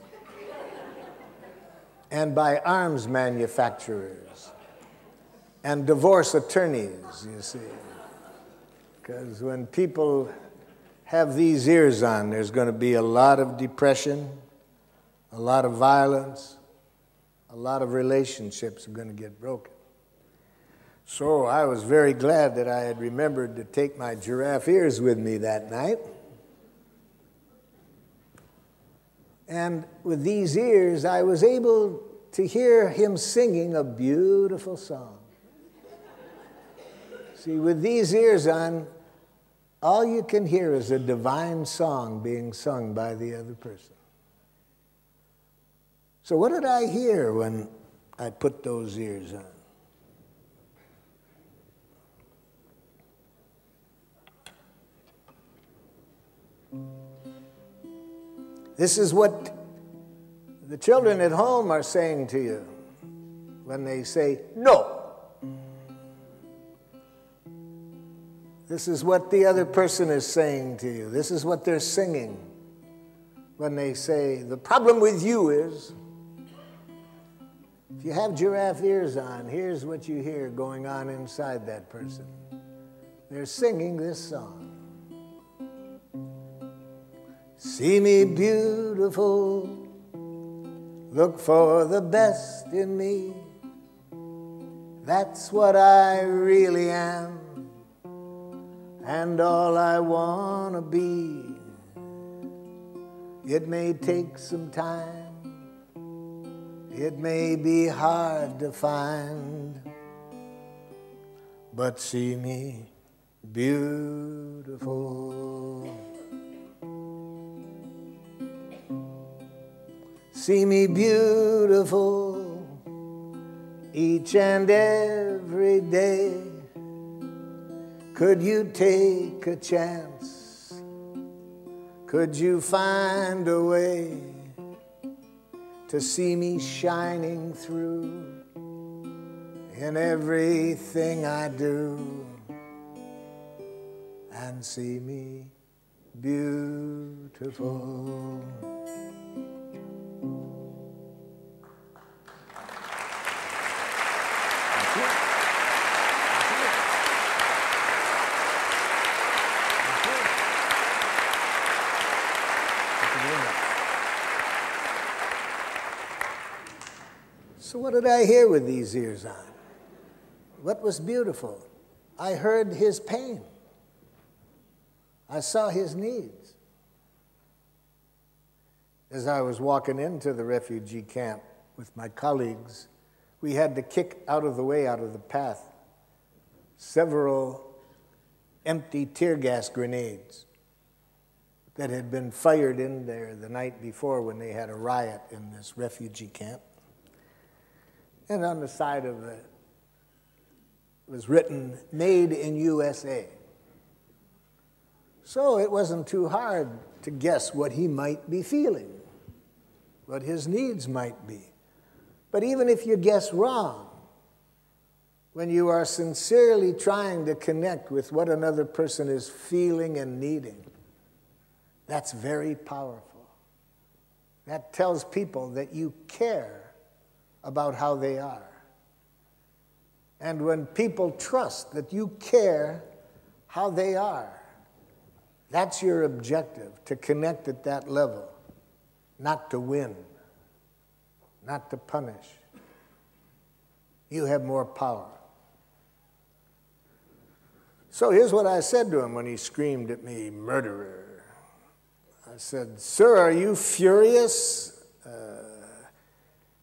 and by arms manufacturers and divorce attorneys, you see. Because when people have these ears on, there's going to be a lot of depression, a lot of violence, a lot of relationships are going to get broken. So I was very glad that I had remembered to take my giraffe ears with me that night. And with these ears, I was able to hear him singing a beautiful song. See, with these ears on, all you can hear is a divine song being sung by the other person. So what did I hear when I put those ears on? This is what the children at home are saying to you when they say, no. This is what the other person is saying to you. This is what they're singing when they say, the problem with you is, if you have giraffe ears on, here's what you hear going on inside that person. They're singing this song. See me beautiful, look for the best in me. That's what I really am, and all I want to be. It may take some time, it may be hard to find, but see me beautiful. See me beautiful each and every day. Could you take a chance? Could you find a way to see me shining through in everything I do and see me beautiful? So what did I hear with these ears on? What was beautiful? I heard his pain. I saw his needs. As I was walking into the refugee camp with my colleagues, we had to kick out of the way, out of the path, several empty tear gas grenades that had been fired in there the night before when they had a riot in this refugee camp. And on the side of it was written, "Made in USA." So it wasn't too hard to guess what he might be feeling, what his needs might be. But even if you guess wrong, when you are sincerely trying to connect with what another person is feeling and needing, that's very powerful. That tells people that you care about how they are. And when people trust that you care how they are, that's your objective, to connect at that level, not to win, not to punish. You have more power. So here's what I said to him when he screamed at me, "Murderer." I said, "Sir, are you furious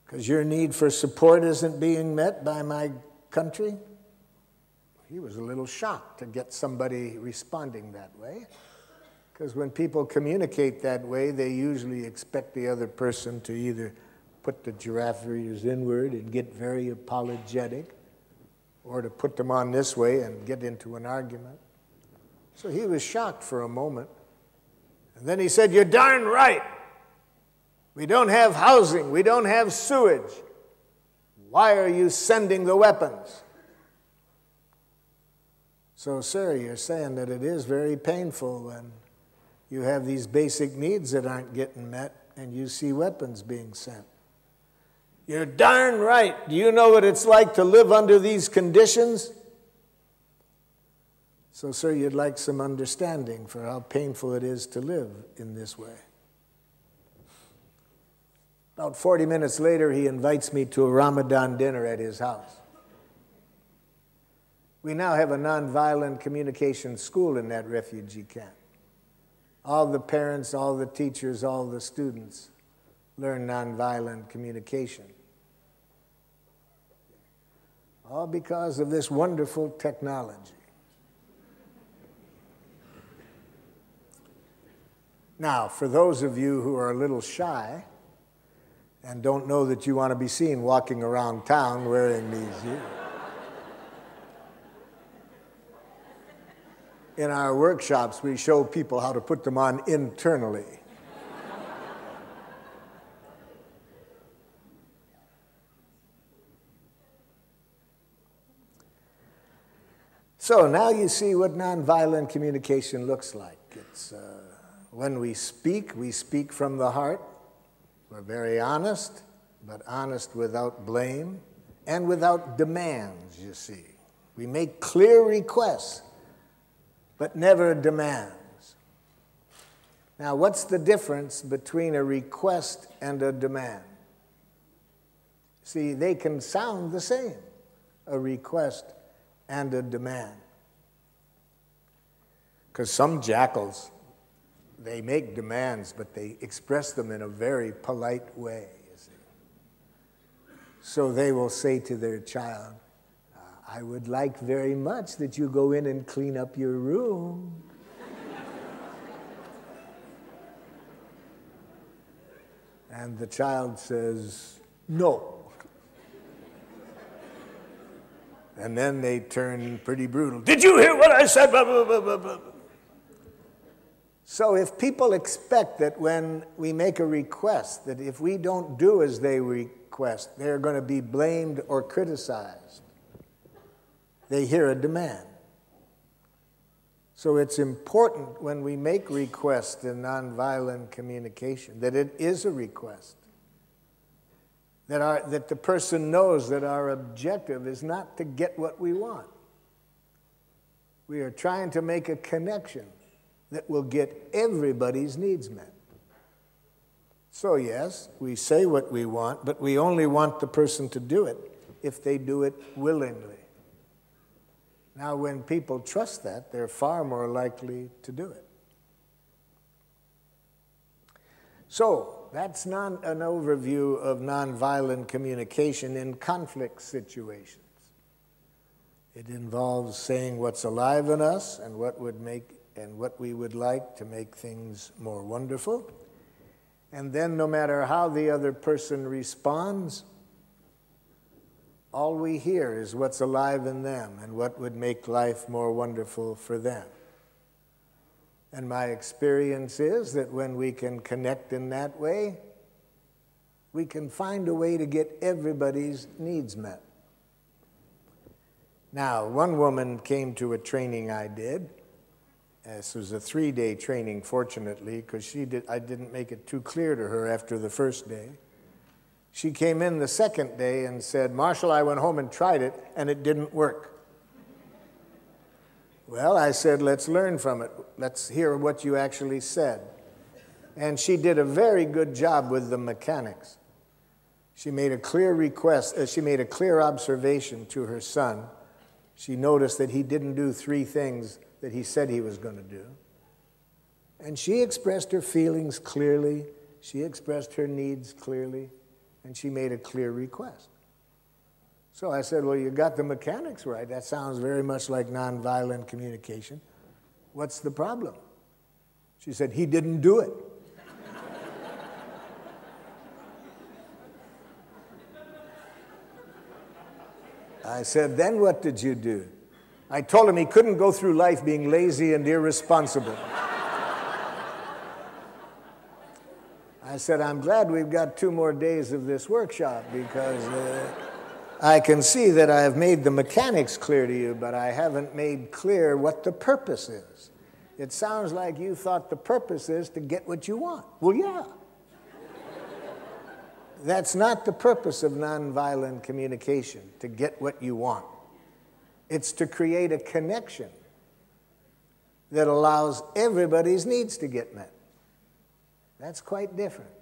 because your need for support isn't being met by my country?" He was a little shocked to get somebody responding that way, because when people communicate that way, they usually expect the other person to either put the giraffe ears inward and get very apologetic, or to put them on this way and get into an argument. So he was shocked for a moment. And then he said, "You're darn right. We don't have housing. We don't have sewage. Why are you sending the weapons?" So, sir, you're saying that it is very painful when you have these basic needs that aren't getting met and you see weapons being sent. "You're darn right. Do you know what it's like to live under these conditions?" So, sir, you'd like some understanding for how painful it is to live in this way. About 40 minutes later, he invites me to a Ramadan dinner at his house. We now have a nonviolent communication school in that refugee camp. All the parents, all the teachers, all the students learn nonviolent communication. All because of this wonderful technology. Now, for those of you who are a little shy and don't know that you want to be seen walking around town wearing these ears, in our workshops, we show people how to put them on internally. So now you see what nonviolent communication looks like. It's when we speak from the heart. We're very honest, but honest without blame and without demands, you see. We make clear requests, but never demands. Now, what's the difference between a request and a demand? See, they can sound the same, a request and a demand. Because some jackals, they make demands, but they express them in a very polite way, you see. So they will say to their child, "I would like very much that you go in and clean up your room." And the child says, "No." And then they turn pretty brutal. "Did you hear what I said?" Blah, blah, blah, blah, blah. So if people expect that when we make a request, that if we don't do as they request, they're going to be blamed or criticized, they hear a demand. So it's important when we make requests in nonviolent communication that it is a request. That the person knows that our objective is not to get what we want. We are trying to make a connection that will get everybody's needs met. So yes, we say what we want, but we only want the person to do it if they do it willingly. Now, when people trust that, they're far more likely to do it. So that's an overview of nonviolent communication in conflict situations. It involves saying what's alive in us and what we would like to make things more wonderful. And then no matter how the other person responds, all we hear is what's alive in them and what would make life more wonderful for them. And my experience is that when we can connect in that way, we can find a way to get everybody's needs met. Now, one woman came to a training I did. This was a 3-day training, fortunately, because I didn't make it too clear to her after the first day. She came in the second day and said, "Marshall, I went home and tried it, and it didn't work." Well, I said, let's learn from it. Let's hear what you actually said. And she did a very good job with the mechanics. She made a clear request, she made a clear observation to her son. She noticed that he didn't do 3 things that he said he was going to do. And she expressed her feelings clearly, she expressed her needs clearly, and she made a clear request. So I said, well, you got the mechanics right. That sounds very much like nonviolent communication. What's the problem? She said, he didn't do it. I said, then what did you do? I told him he couldn't go through life being lazy and irresponsible. I said, I'm glad we've got 2 more days of this workshop because I can see that I have made the mechanics clear to you, but I haven't made clear what the purpose is. It sounds like you thought the purpose is to get what you want. Well, yeah. That's not the purpose of nonviolent communication, to get what you want. It's to create a connection that allows everybody's needs to get met. That's quite different.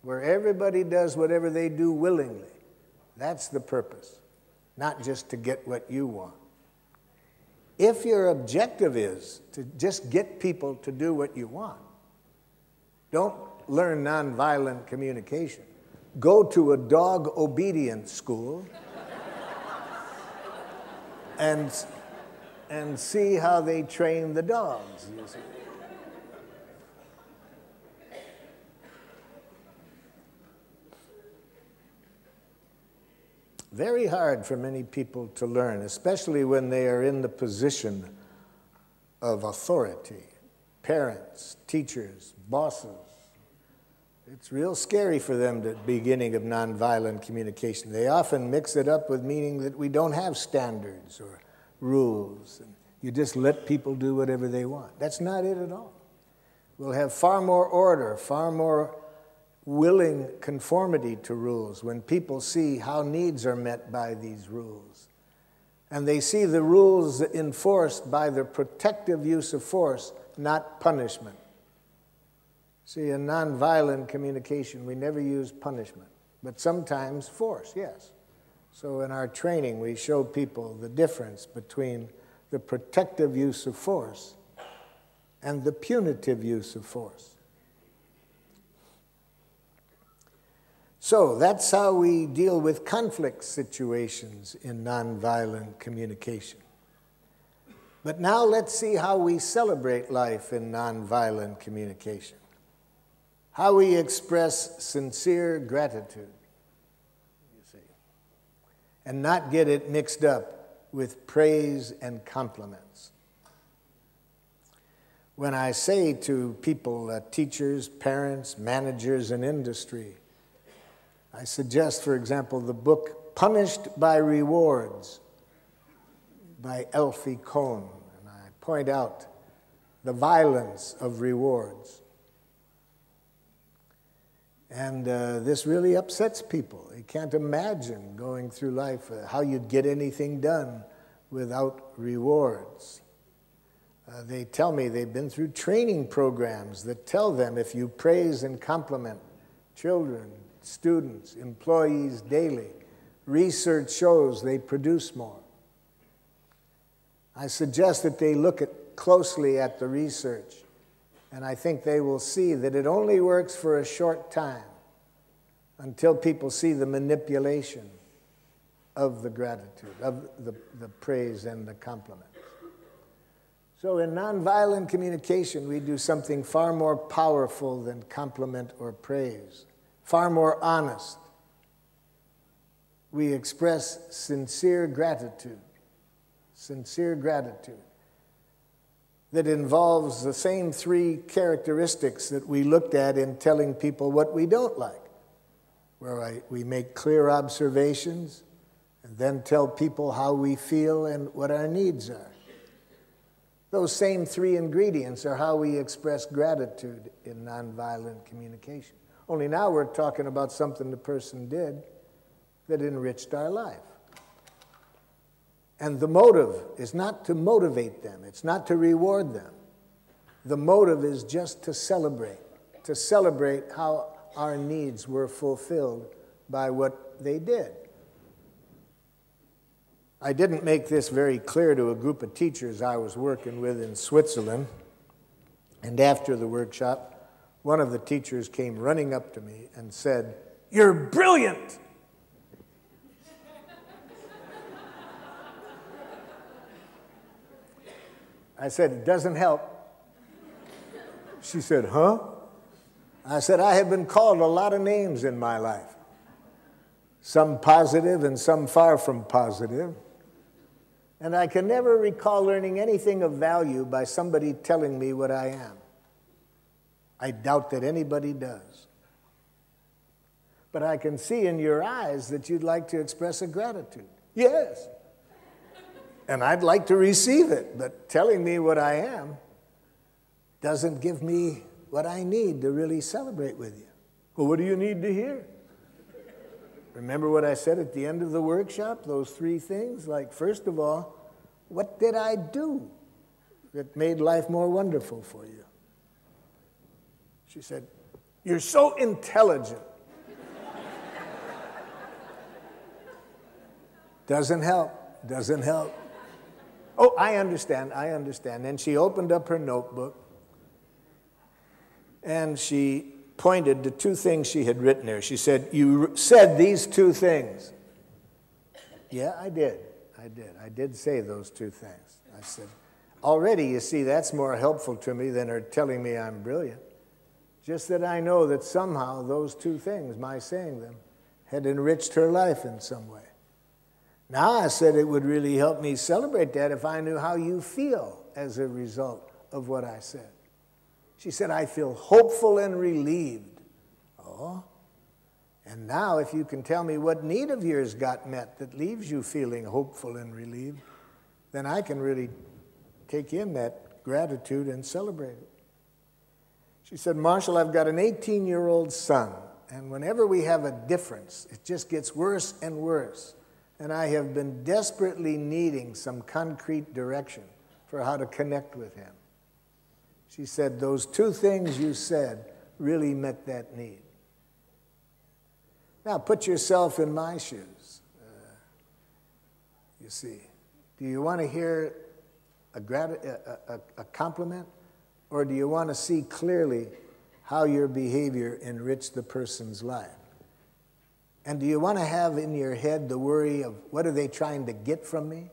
Where everybody does whatever they do willingly. That's the purpose, not just to get what you want. If your objective is to just get people to do what you want, don't learn nonviolent communication. Go to a dog obedience school and see how they train the dogs. You see. Very hard for many people to learn, especially when they are in the position of authority. Parents, teachers, bosses. It's real scary for them at the beginning of nonviolent communication. They often mix it up with meaning that we don't have standards or rules. And you just let people do whatever they want. That's not it at all. We'll have far more order, far more willing conformity to rules when people see how needs are met by these rules. And they see the rules enforced by the protective use of force, not punishment. See, in nonviolent communication, we never use punishment, but sometimes force, yes. So in our training, we show people the difference between the protective use of force and the punitive use of force. So that's how we deal with conflict situations in nonviolent communication. But now let's see how we celebrate life in nonviolent communication. How we express sincere gratitude, you see, and not get it mixed up with praise and compliments. When I say to people, teachers, parents, managers in industry, I suggest, for example, the book Punished by Rewards by Elfie Kohn. And I point out the violence of rewards. And this really upsets people. They can't imagine going through life how you'd get anything done without rewards. They tell me they've been through training programs that tell them if you praise and compliment children, students, employees daily, research shows they produce more. I suggest that they look closely at the research, and I think they will see that it only works for a short time until people see the manipulation of the gratitude, of the praise and the compliment. So in nonviolent communication, we do something far more powerful than compliment or praise. Far more honest. We express sincere gratitude. Sincere gratitude. that involves the same three characteristics that we looked at in telling people what we don't like, where we make clear observations and then tell people how we feel and what our needs are. Those same three ingredients are how we express gratitude in nonviolent communication. Only now we're talking about something the person did that enriched our life. And the motive is not to motivate them. It's not to reward them. The motive is just to celebrate how our needs were fulfilled by what they did. I didn't make this very clear to a group of teachers I was working with in Switzerland. And after the workshop, one of the teachers came running up to me and said, "You're brilliant!" I said, "It doesn't help." She said, "Huh?" I said, "I have been called a lot of names in my life, some positive and some far from positive. And I can never recall learning anything of value by somebody telling me what I am. I doubt that anybody does. But I can see in your eyes that you'd like to express a gratitude." Yes. And I'd like to receive it, but telling me what I am doesn't give me what I need to really celebrate with you. Well, what do you need to hear? Remember what I said at the end of the workshop, those three things? Like, first of all, what did I do that made life more wonderful for you? She said, "You're so intelligent." Doesn't help, doesn't help. "Oh, I understand, I understand." And she opened up her notebook and she pointed to two things she had written there. She said, "You said these two things." Yeah, I did. I did say those two things. I said, already, you see, that's more helpful to me than her telling me I'm brilliant. Just that I know that somehow those two things, my saying them, had enriched her life in some way. Now I said it would really help me celebrate that if I knew how you feel as a result of what I said. She said, "I feel hopeful and relieved." Oh, and now if you can tell me what need of yours got met that leaves you feeling hopeful and relieved, then I can really take in that gratitude and celebrate it. She said, "Marshall, I've got an 18-year-old son, and whenever we have a difference, it just gets worse and worse. And I have been desperately needing some concrete direction for how to connect with him." She said, "Those two things you said really met that need." Now put yourself in my shoes. You see, do you want to hear a compliment, or do you want to see clearly how your behavior enriched the person's life? And do you want to have in your head the worry of what are they trying to get from me?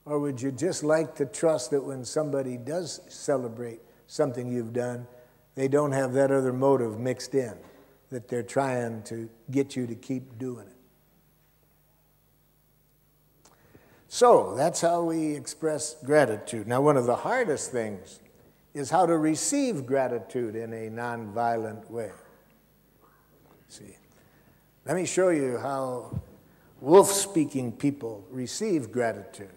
Or would you just like to trust that when somebody does celebrate something you've done, they don't have that other motive mixed in, that they're trying to get you to keep doing it? So that's how we express gratitude. Now, one of the hardest things is how to receive gratitude in a nonviolent way. See, let me show you how wolf-speaking people receive gratitude.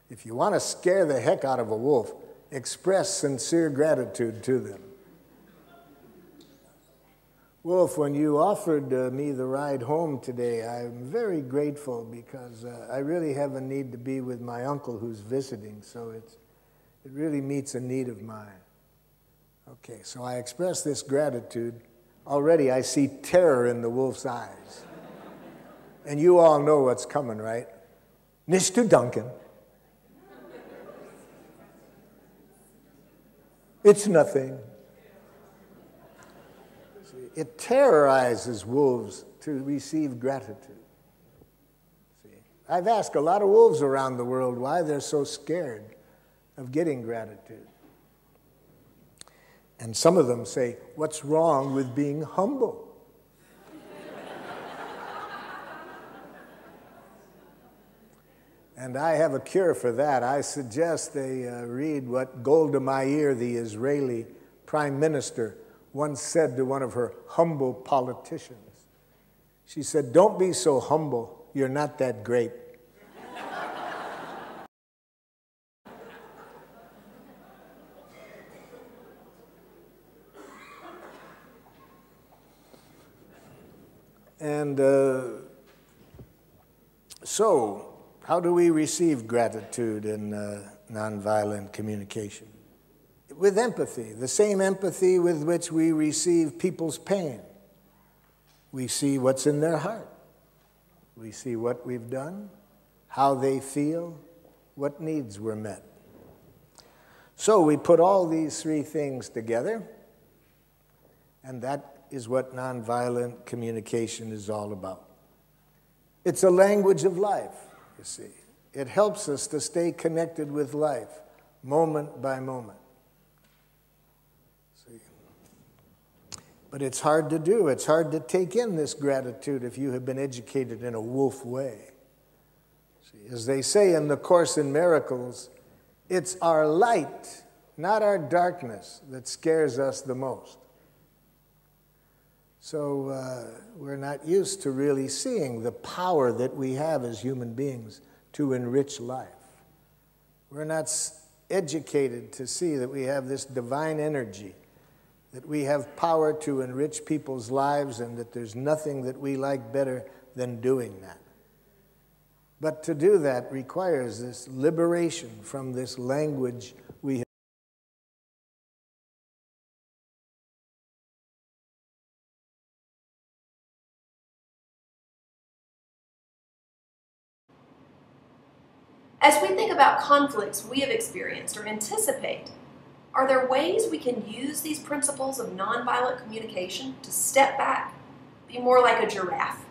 If you want to scare the heck out of a wolf, express sincere gratitude to them. "Wolf, when you offered me the ride home today, I'm very grateful because I really have a need to be with my uncle who's visiting, so it really meets a need of mine." Okay, so I express this gratitude. Already I see terror in the wolf's eyes. And you all know what's coming, right? "Mr. Duncan, it's nothing." See, it terrorizes wolves to receive gratitude. See, I've asked a lot of wolves around the world why they're so scared of getting gratitude. And some of them say, "What's wrong with being humble?" And I have a cure for that. I suggest they read what Golda Meir, the Israeli prime minister, once said to one of her humble politicians. She said, "Don't be so humble. You're not that great." And so, how do we receive gratitude in nonviolent communication? With empathy, the same empathy with which we receive people's pain. We see what's in their heart. We see what we've done, how they feel, what needs were met. So we put all these three things together, and that is what nonviolent communication is all about. It's a language of life, you see. It helps us to stay connected with life, moment by moment. See? But it's hard to do. It's hard to take in this gratitude if you have been educated in a wolf way. See, as they say in the Course in Miracles, it's our light, not our darkness, that scares us the most. So we're not used to really seeing the power that we have as human beings to enrich life. We're not educated to see that we have this divine energy, that we have power to enrich people's lives, and that there's nothing that we like better than doing that. But to do that requires this liberation from this language we have. As we think about conflicts we have experienced or anticipate, are there ways we can use these principles of nonviolent communication to step back, be more like a giraffe?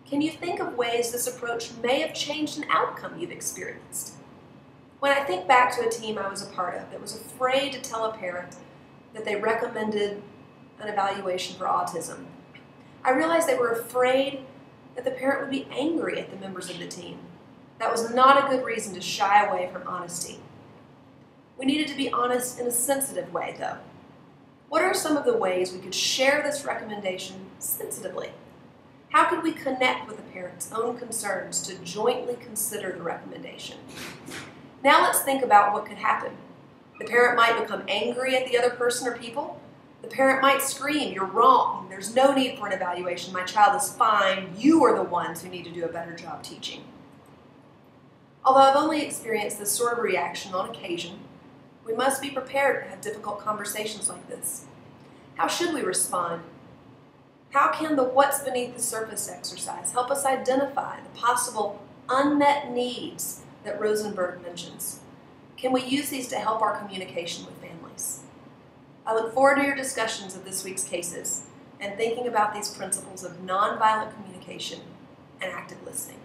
Can you think of ways this approach may have changed an outcome you've experienced? When I think back to a team I was a part of that was afraid to tell a parent that they recommended an evaluation for autism, I realized they were afraid that the parent would be angry at the members of the team. That was not a good reason to shy away from honesty. We needed to be honest in a sensitive way, though. What are some of the ways we could share this recommendation sensitively? How could we connect with the parent's own concerns to jointly consider the recommendation? Now let's think about what could happen. The parent might become angry at the other person or people. The parent might scream, "You're wrong. There's no need for an evaluation. My child is fine. You are the ones who need to do a better job teaching." Although I've only experienced this sort of reaction on occasion, we must be prepared to have difficult conversations like this. How should we respond? How can the what's beneath the surface exercise help us identify the possible unmet needs that Rosenberg mentions? Can we use these to help our communication with families? I look forward to your discussions of this week's cases and thinking about these principles of nonviolent communication and active listening.